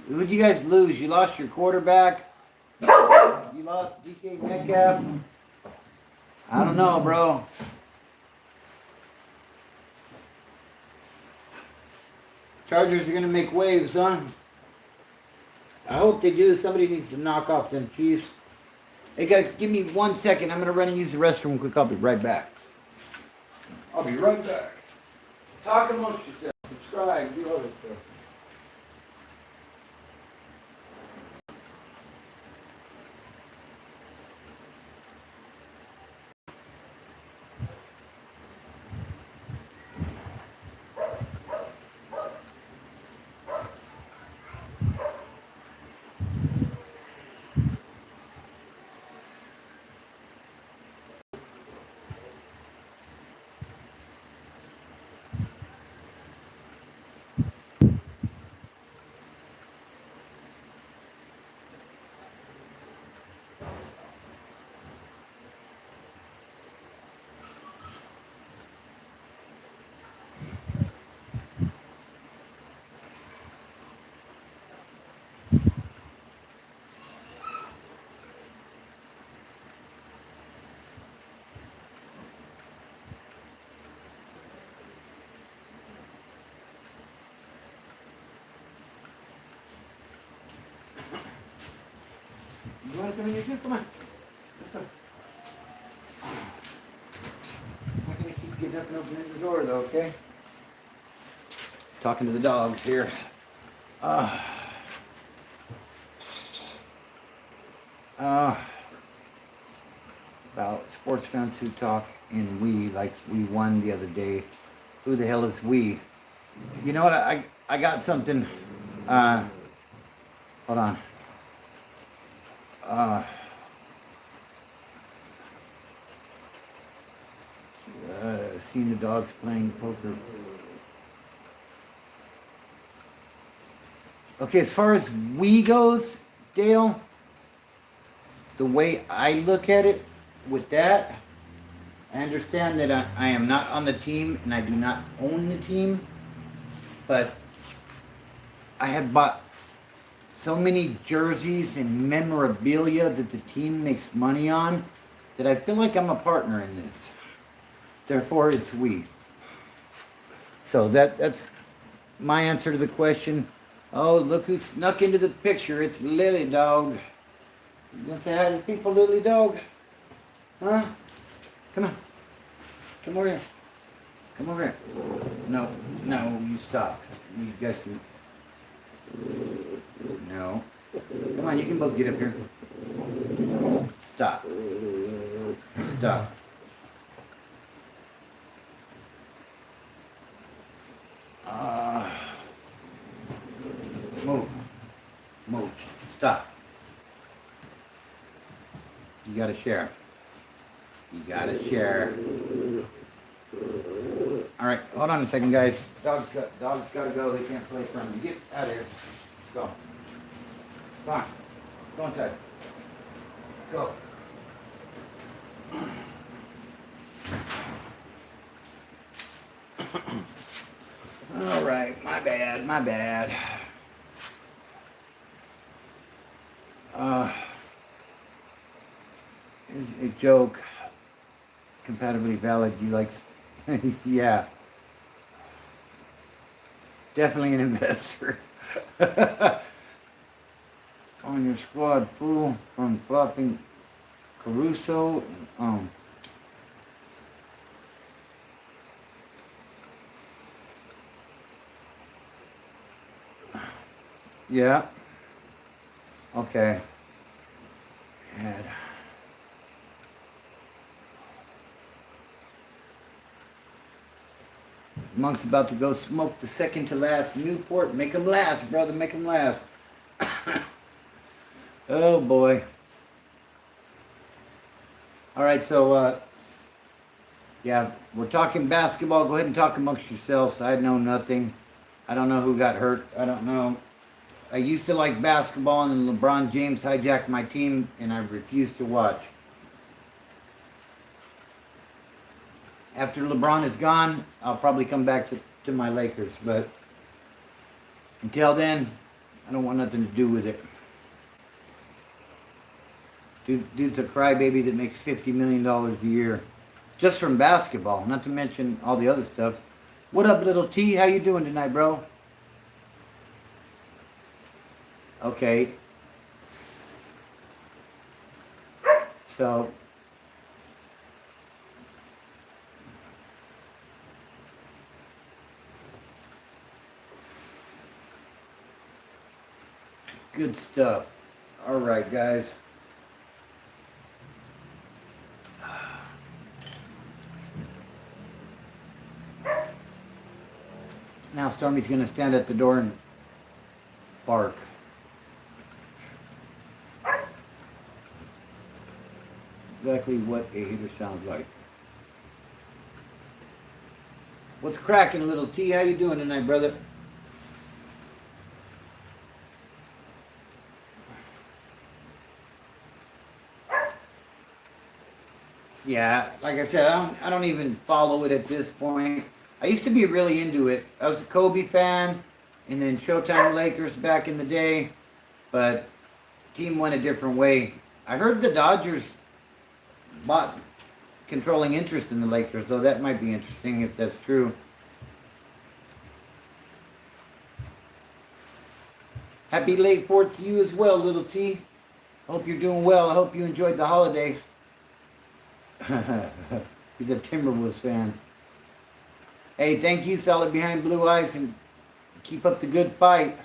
Who'd you guys lose? You lost your quarterback? You lost DK Metcalf? I don't know, bro. Chargers are going to make waves, huh? I hope they do. Somebody needs to knock off them Chiefs. Hey, guys, give me 1 second. I'm going to run and use the restroom quick. I'll be right back. I'll be right back. Talk amongst yourselves. Subscribe. Do all this stuff. You want to come in here too? Come on. Let's go. I'm not going to keep getting up and opening the door, though, okay? Talking to the dogs here. About sports fans who talk in we, like we won the other day. Who the hell is we? You know what? I got something. Hold on. Seen the dogs playing poker. Okay, as far as we goes, Dale, the way I look at it with that, I understand that I am not on the team and I do not own the team, but I have bought so many jerseys and memorabilia that the team makes money on that I feel like I'm a partner in this. Therefore, it's we. So that's my answer to the question. Oh, look who snuck into the picture. It's Lily Dog. You gonna say hi to people, Lily Dog? Huh? Come on. Come over here. Come over here. No, you stop. You guys can... No. Come on, you can both get up here. Stop. Stop. Move. Move. Stop. You gotta share. You gotta share. All right, hold on a second, guys. Dogs gotta go. They can't play from you. Get out of here. Let's go. Come on. Go inside. Go. All right, my bad, my bad. Is a joke compatibly valid? You like? Yeah, definitely an investor. On your squad, fool, from flopping Caruso. Yeah. Okay. And Monk's about to go smoke the second to last Newport. Make him last, brother. Make him last. Oh boy. All right, so yeah, we're talking basketball. Go ahead and talk amongst yourselves. I know nothing. I don't know who got hurt. I don't know. I used to like basketball, and then LeBron James hijacked my team, and I refused to watch. After LeBron is gone, I'll probably come back to my Lakers. But until then, I don't want nothing to do with it. Dude's a crybaby that makes $50 million a year. Just from basketball, not to mention all the other stuff. What up, little T? How you doing tonight, bro? Okay. So good stuff. All right, guys. Now Stormy's going to stand at the door and bark. Exactly what a hitter sounds like. What's cracking, little T? How you doing tonight, brother? Yeah, like I said, I don't even follow it at this point. I used to be really into it. I was a Kobe fan, and then Showtime Lakers back in the day, but the team went a different way. I heard the Dodgers bought controlling interest in the Lakers, so that might be interesting if that's true. Happy late 4th to you as well, little T. Hope you're doing well. I hope you enjoyed the holiday. He's a Timberwolves fan. Hey, thank you, Solid Behind Blue Eyes, and keep up the good fight.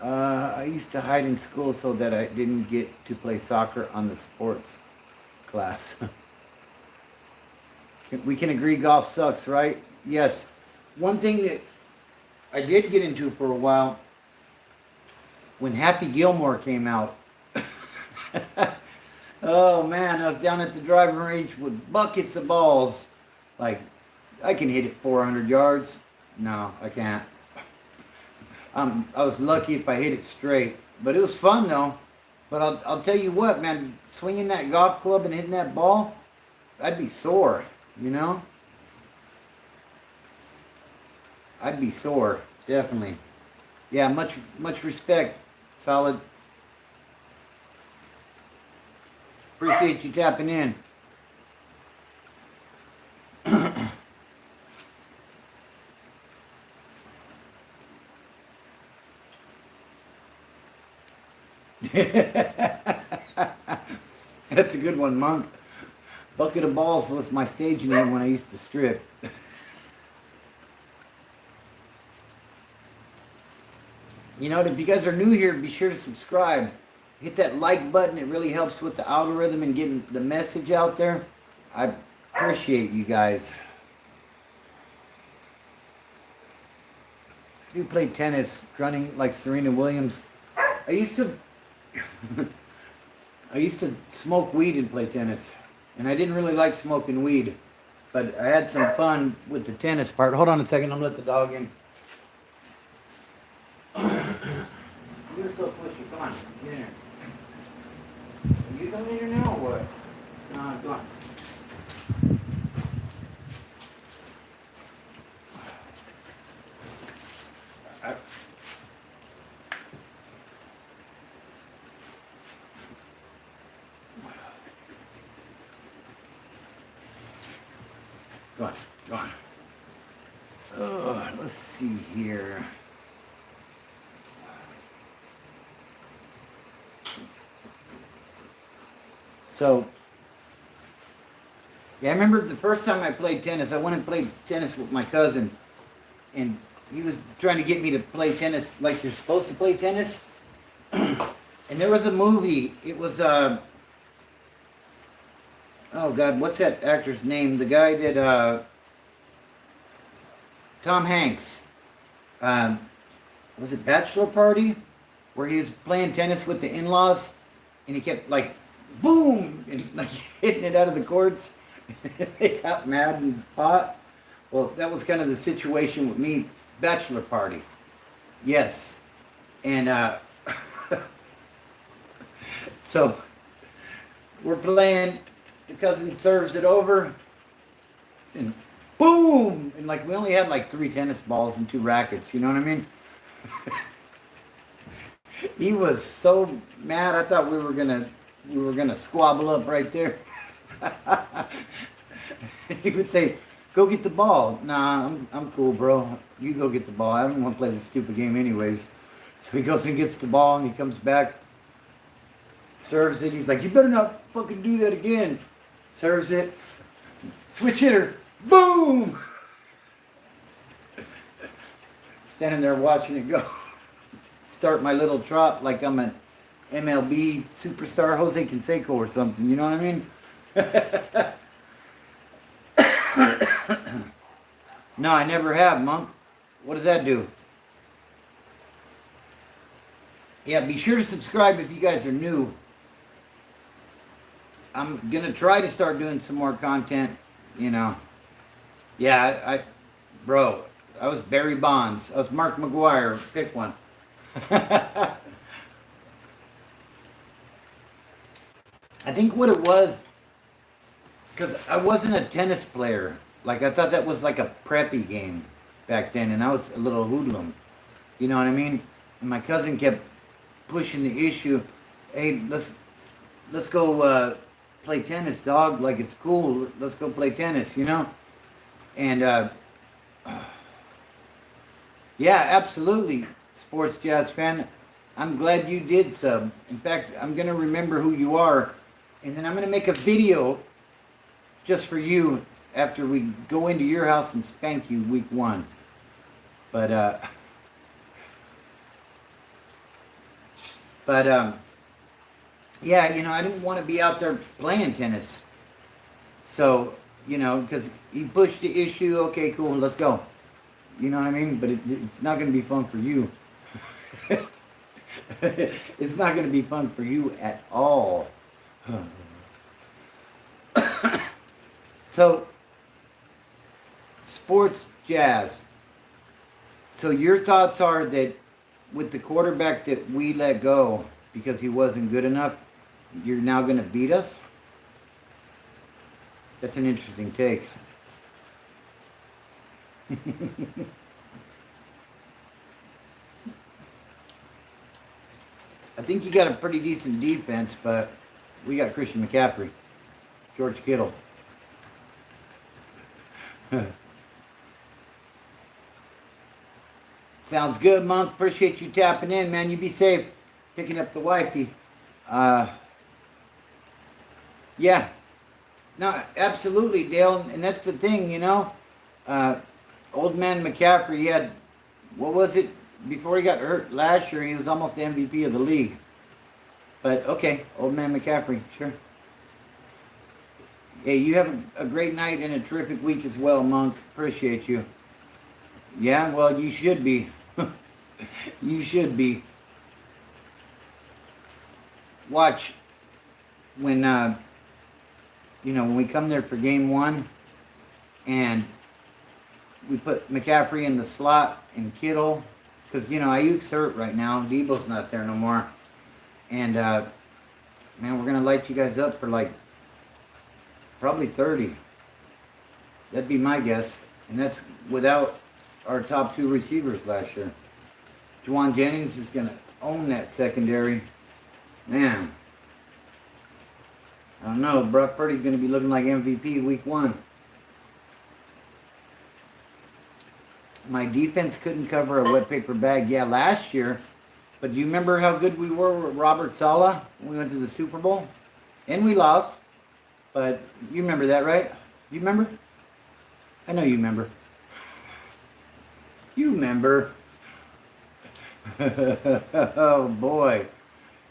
I used to hide in school so that I didn't get to play soccer on the sports class. We can agree golf sucks, right? Yes. One thing that I did get into for a while, when Happy Gilmore came out, oh man, I was down at the driving range with buckets of balls. Like, I can hit it 400 yards. No, I can't. I was lucky if I hit it straight, but it was fun though. But I'll tell you what, man, swinging that golf club and hitting that ball, I'd be sore, you know? I'd be sore, definitely. Yeah, much respect, Solid. Appreciate you tapping in. That's a good one, Monk. Bucket of Balls was my stage name when I used to strip. You know, if you guys are new here, be sure to subscribe. Hit that like button. It really helps with the algorithm and getting the message out there. I appreciate you guys. You play tennis, running like Serena Williams. I used to smoke weed and play tennis. And I didn't really like smoking weed. But I had some fun with the tennis part. Hold on a second, I'm gonna let the dog in. You're so pushy. Come on, get in here. Are you coming in here now or what? No, come on. Go on, go on. Let's see here. So, yeah, I remember the first time I played tennis, I went and played tennis with my cousin, and he was trying to get me to play tennis like you're supposed to play tennis. And there was a movie, it was, oh God, what's that actor's name? The guy that, Tom Hanks. Was it Bachelor Party? Where he was playing tennis with the in-laws, and he kept like, boom, and like hitting it out of the courts. They got mad and fought. Well, that was kind of the situation with me. Bachelor Party. Yes. And, so, we're playing, the cousin serves it over, and boom! And like, we only had like 3 tennis balls and 2 rackets, you know what I mean? He was so mad, I thought we were gonna squabble up right there. He would say, go get the ball. Nah, I'm cool, bro. You go get the ball. I don't want to play this stupid game anyways. So he goes and gets the ball, and he comes back, serves it. He's like, you better not fucking do that again. Serves it. Switch hitter. Boom! Standing there watching it go. Start my little trot like I'm an MLB superstar Jose Canseco or something. You know what I mean? No, I never have, Monk. What does that do? Yeah, be sure to subscribe if you guys are new. I'm going to try to start doing some more content, you know. Yeah, bro, I was Barry Bonds. I was Mark McGuire. Pick one. I think what it was, because I wasn't a tennis player. Like, I thought that was like a preppy game back then, and I was a little hoodlum. You know what I mean? And my cousin kept pushing the issue, hey, let's go play tennis, dog. Like, it's cool. Let's go play tennis, you know? And, yeah, absolutely, Sports Jazz fan. I'm glad you did sub. In fact, I'm going to remember who you are, and then I'm going to make a video just for you after we go into your house and spank you week 1. But yeah, you know, I didn't want to be out there playing tennis. So, you know, because he pushed the issue, okay, cool, let's go. You know what I mean? But it's not going to be fun for you. It's not going to be fun for you at all. So, Sports Jazz. So your thoughts are that with the quarterback that we let go because he wasn't good enough, you're now going to beat us? That's an interesting take. I think you got a pretty decent defense, but we got Christian McCaffrey, George Kittle. Sounds good, Monk. Appreciate you tapping in, man. You be safe. Picking up the wifey. Yeah. No, absolutely, Dale, and that's the thing, you know. Old man McCaffrey, he had, what was it, before he got hurt last year, he was almost the MVP of the league. But, okay, old man McCaffrey, sure. Hey, you have a great night and a terrific week as well, Monk. Appreciate you. Yeah, well, you should be. You should be. Watch when, when we come there for game 1 and we put McCaffrey in the slot and Kittle, because, Ayuk's hurt right now. Debo's not there no more. And, man, we're going to light you guys up for like probably 30. That'd be my guess. And that's without our top 2 receivers last year. Juwan Jennings is going to own that secondary. Man. I don't know. Brock Purdy's going to be looking like MVP week 1. My defense couldn't cover a wet paper bag. Yeah, last year. But do you remember how good we were with Robert Saleh when we went to the Super Bowl? And we lost. But you remember that, right? You remember? I know you remember. You remember. Oh, boy.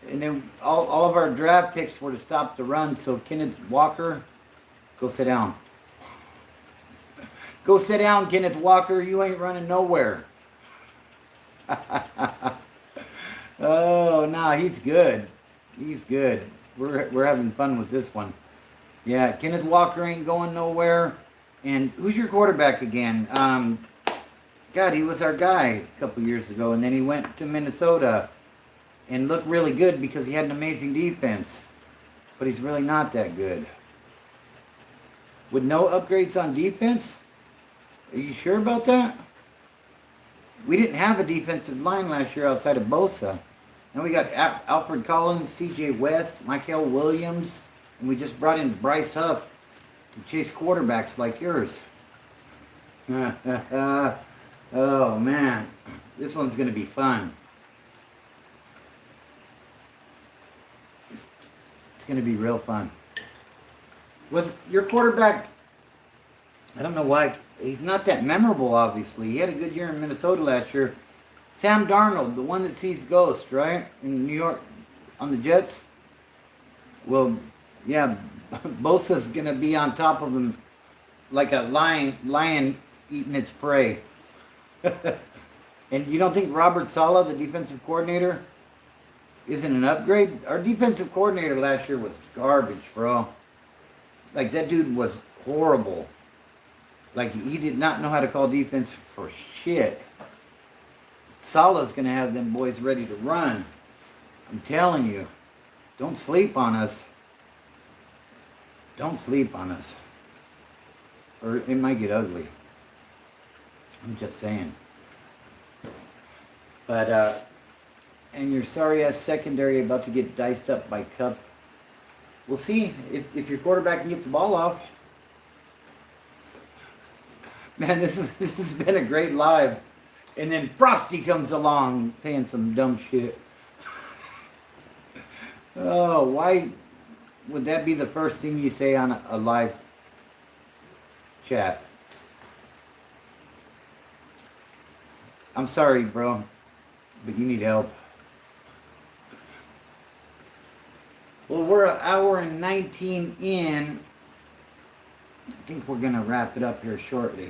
And then all of our draft picks were to stop the run. So Kenneth Walker, go sit down. Go sit down, Kenneth Walker. You ain't running nowhere. Oh, no, he's good. He's good. We're having fun with this one. Yeah, Kenneth Walker ain't going nowhere. And who's your quarterback again? God, he was our guy a couple years ago, and then he went to Minnesota and looked really good because he had an amazing defense. But he's really not that good. With no upgrades on defense? Are you sure about that? We didn't have a defensive line last year outside of Bosa. And we got Alfred Collins, C.J. West, Michael Williams, and we just brought in Bryce Huff to chase quarterbacks like yours. Oh, man. This one's going to be fun. It's going to be real fun. Was your quarterback, I don't know why, he's not that memorable, obviously. He had a good year in Minnesota last year. Sam Darnold, the one that sees ghosts, right? In New York on the Jets. Well, yeah, Bosa's going to be on top of him like a lion eating its prey. And you don't think Robert Saleh, the defensive coordinator, isn't an upgrade? Our defensive coordinator last year was garbage, bro. Like, that dude was horrible. Like, he did not know how to call defense for shit. Saleh's going to have them boys ready to run. I'm telling you. Don't sleep on us. Don't sleep on us. Or it might get ugly. I'm just saying. But, and your sorry-ass secondary about to get diced up by Kupp. We'll see if your quarterback can get the ball off. Man, this has been a great live. And then Frosty comes along saying some dumb shit. Oh, why would that be the first thing you say on a live chat? I'm sorry, bro, but you need help. Well, we're an hour and 19 in. I think we're going to wrap it up here shortly.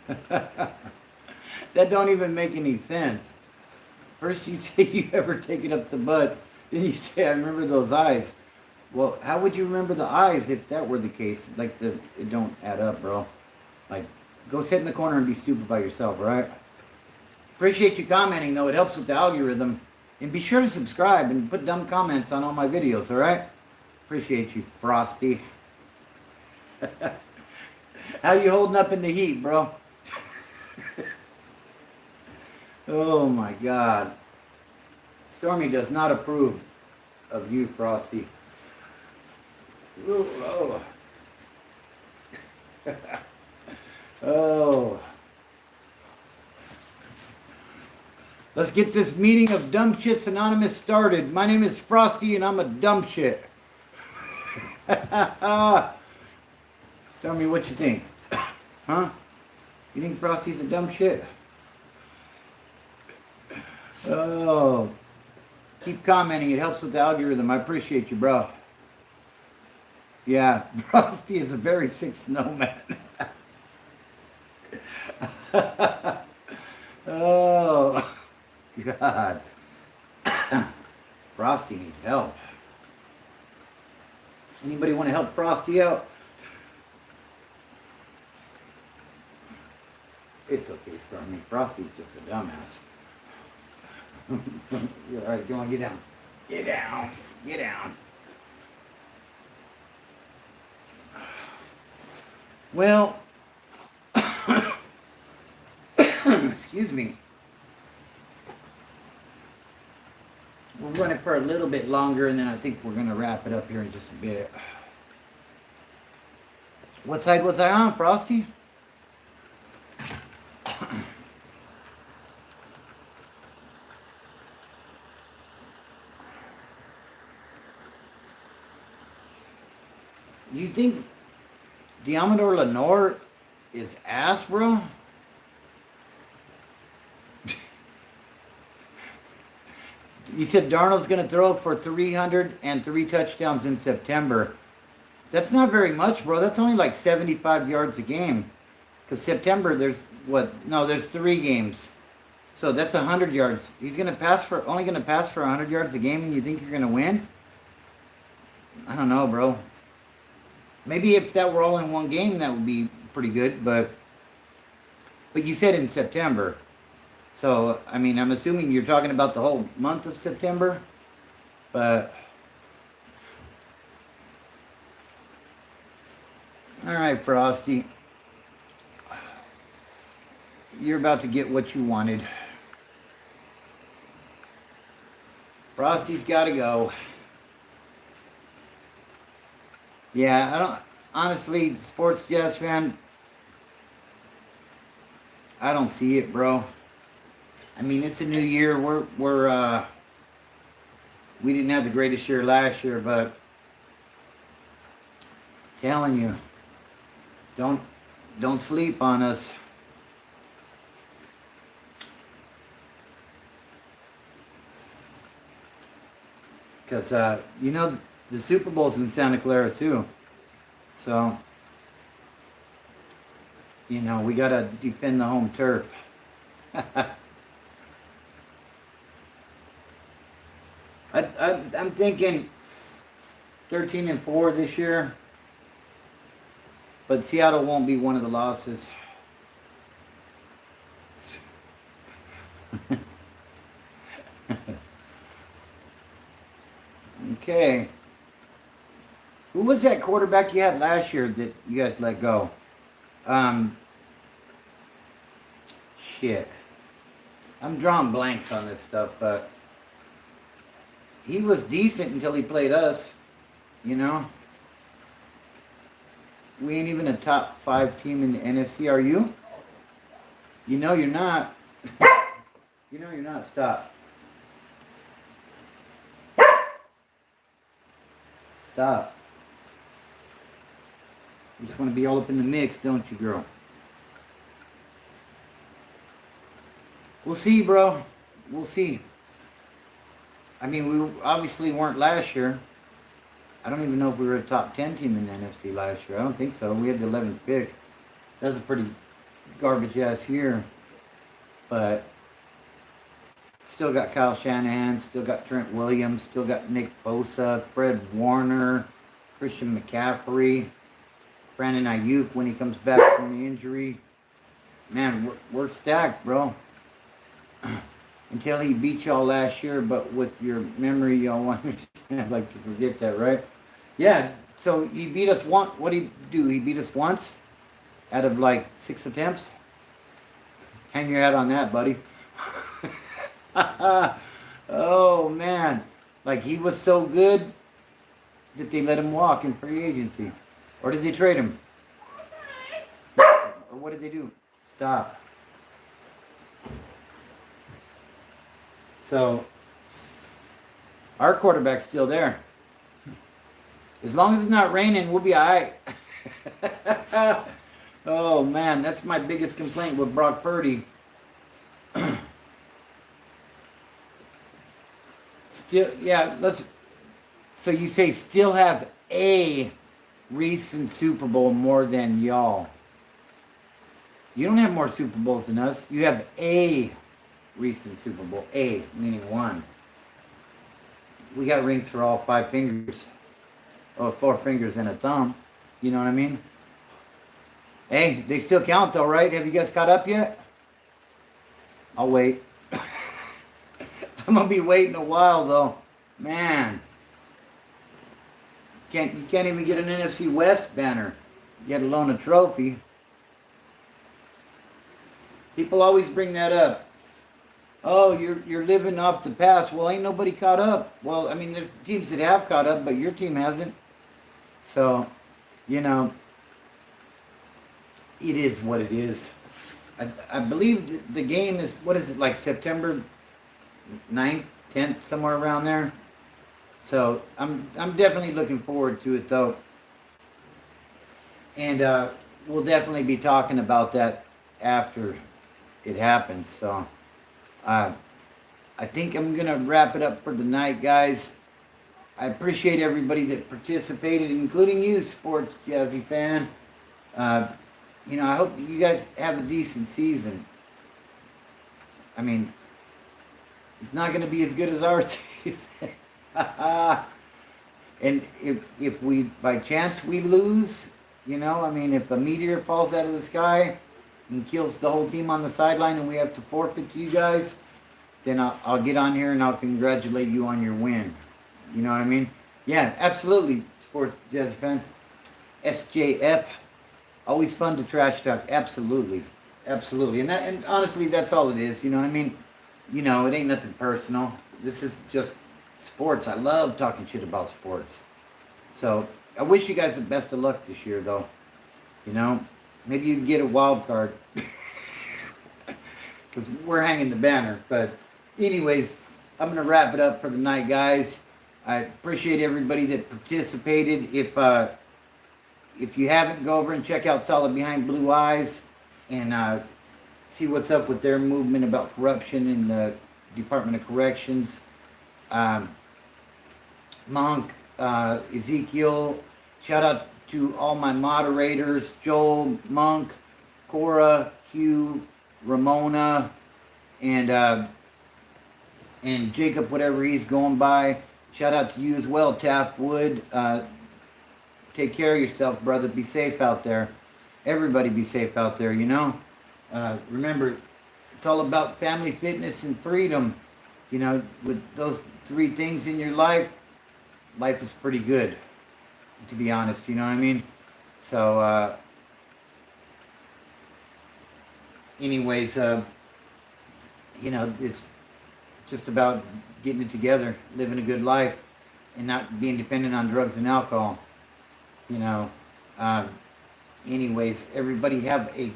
That don't even make any sense. First you say you ever take it up the butt, then you say I remember those eyes. Well, how would you remember the eyes if that were the case? Like, it don't add up, bro. Like, go sit in the corner and be stupid by yourself, all right? Appreciate you commenting, though. It helps with the algorithm. And be sure to subscribe and put dumb comments on all my videos, all right? Appreciate you, Frosty. How you holding up in the heat, bro? Oh, my God. Stormy does not approve of you, Frosty. Oh. Oh. Let's get this meeting of Dumb Shits Anonymous started. My name is Frosty and I'm a dumb shit. Tell me what you think. Huh? You think Frosty's a dumb shit? Oh. Keep commenting. It helps with the algorithm. I appreciate you, bro. Yeah, Frosty is a very sick snowman. Oh, God. Frosty needs help. Anybody want to help Frosty out? It's okay, Stormy. Frosty's just a dumbass. All right, you want to get down? Get down. Get down. Well, excuse me. We'll run it for a little bit longer, and then I think we're going to wrap it up here in just a bit. What side was I on, Frosty? You think Diamador Lenore is ass, bro? You said Darnold's going to throw for 303 touchdowns in September. That's not very much, bro. That's only like 75 yards a game. Because September, there's 3 games. So that's 100 yards. He's only going to pass for 100 yards a game, and you think you're going to win? I don't know, bro. Maybe if that were all in one game, that would be pretty good. But you said in September. So, I mean, I'm assuming you're talking about the whole month of September. But, all right, Frosty. You're about to get what you wanted. Frosty's got to go. Yeah, honestly, Sports Jazz fan, I don't see it, bro. I mean, it's a new year. We didn't have the greatest year last year, but telling you, don't sleep on us. Because, the Super Bowl's in Santa Clara, too. So, we got to defend the home turf. I'm thinking 13-4 this year. But Seattle won't be one of the losses. Okay. Who was that quarterback you had last year that you guys let go? Shit. I'm drawing blanks on this stuff, but he was decent until he played us, We ain't even a top 5 team in the NFC, are you? You're not. You're not. Stop. Stop. You just want to be all up in the mix, don't you, girl? We'll see, bro. We'll see. I mean, we obviously weren't last year. I don't even know if we were a top 10 team in the NFC last year. I don't think so. We had the 11th pick. That was a pretty garbage-ass year. But still got Kyle Shanahan, still got Trent Williams, still got Nick Bosa, Fred Warner, Christian McCaffrey, Brandon Ayuk when he comes back from the injury. Man, we're stacked, bro. Until he beat y'all last year, but with your memory, y'all want me to like to forget that, right? Yeah, so he beat us once. What did he do? He beat us once out of like 6 attempts? Hang your hat on that, buddy. Oh, man. Like, he was so good that they let him walk in free agency. Or did they trade him? Or what did they do? Stop. So, our quarterback's still there. As long as it's not raining, we'll be all right. Oh, man, that's my biggest complaint with Brock Purdy. Still, yeah, so you say still have a recent Super Bowl more than y'all. You don't have more Super Bowls than us. You have a recent Super Bowl. A, meaning one. We got rings for all 5 fingers. Or 4 fingers and a thumb. You know what I mean? Hey, they still count though, right? Have you guys caught up yet? I'll wait. I'm going to be waiting a while though. Man. You can't even get an NFC West banner, let alone a trophy. People always bring that up. Oh, you're living off the past. Well, ain't nobody caught up. Well, I mean, there's teams that have caught up, but your team hasn't. So, you know, it is what it is. I believe the game is, what is it, like September 9th, 10th, somewhere around there. So I'm definitely looking forward to it though. And we'll definitely be talking about that after it happens. So I think I'm going to wrap it up for the night, guys. I appreciate everybody that participated, including you, Sports Jazzy fan. You know, I hope you guys have a decent season. I mean, it's not going to be as good as our season. And if we, by chance, we lose, you know, I mean, if a meteor falls out of the sky and kills the whole team on the sideline and we have to forfeit to you guys, then I'll get on here and I'll congratulate you on your win. You know what I mean? Yeah, absolutely, Sports Jazz fan. SJF. Always fun to trash talk. Absolutely. Absolutely. And honestly, that's all it is. You know what I mean? You know, it ain't nothing personal. This is just sports. I love talking shit about sports. So I wish you guys the best of luck this year, though. You know, maybe you can get a wild card. Because we're hanging the banner. But anyways, I'm going to wrap it up for the night, guys. I appreciate everybody that participated. If you haven't, go over and check out Solid Behind Blue Eyes and see what's up with their movement about corruption in the Department of Corrections. Monk, Ezekiel, shout out to all my moderators, Joel, Monk, Cora, Q, Ramona, and Jacob, whatever he's going by. Shout out to you as well, Taft Wood. Take care of yourself, brother. Be safe out there. Everybody be safe out there, you know. Remember, it's all about family, fitness, and freedom. You know, with those 3 things in your life, life is pretty good, to be honest. You know what I mean? So, anyways, you know, it's just about getting it together, living a good life, and not being dependent on drugs and alcohol. You know, anyways, everybody have a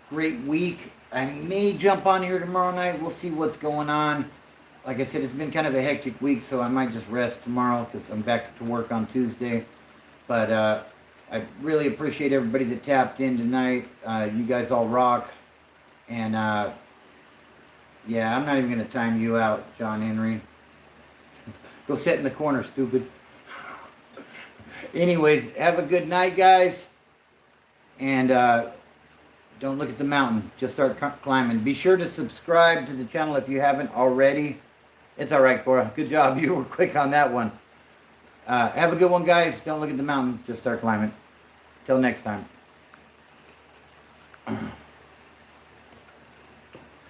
great week. I may jump on here tomorrow night. We'll see what's going on. Like I said, it's been kind of a hectic week, so I might just rest tomorrow because I'm back to work on Tuesday. But I really appreciate everybody that tapped in tonight. You guys all rock. And, yeah, I'm not even going to time you out, John Henry. Go sit in the corner, stupid. Anyways, have a good night, guys. And don't look at the mountain. Just start climbing. Be sure to subscribe to the channel if you haven't already. It's all right, Cora. Good job. You were quick on that one. Have a good one, guys. Don't look at the mountain. Just start climbing. Till next time.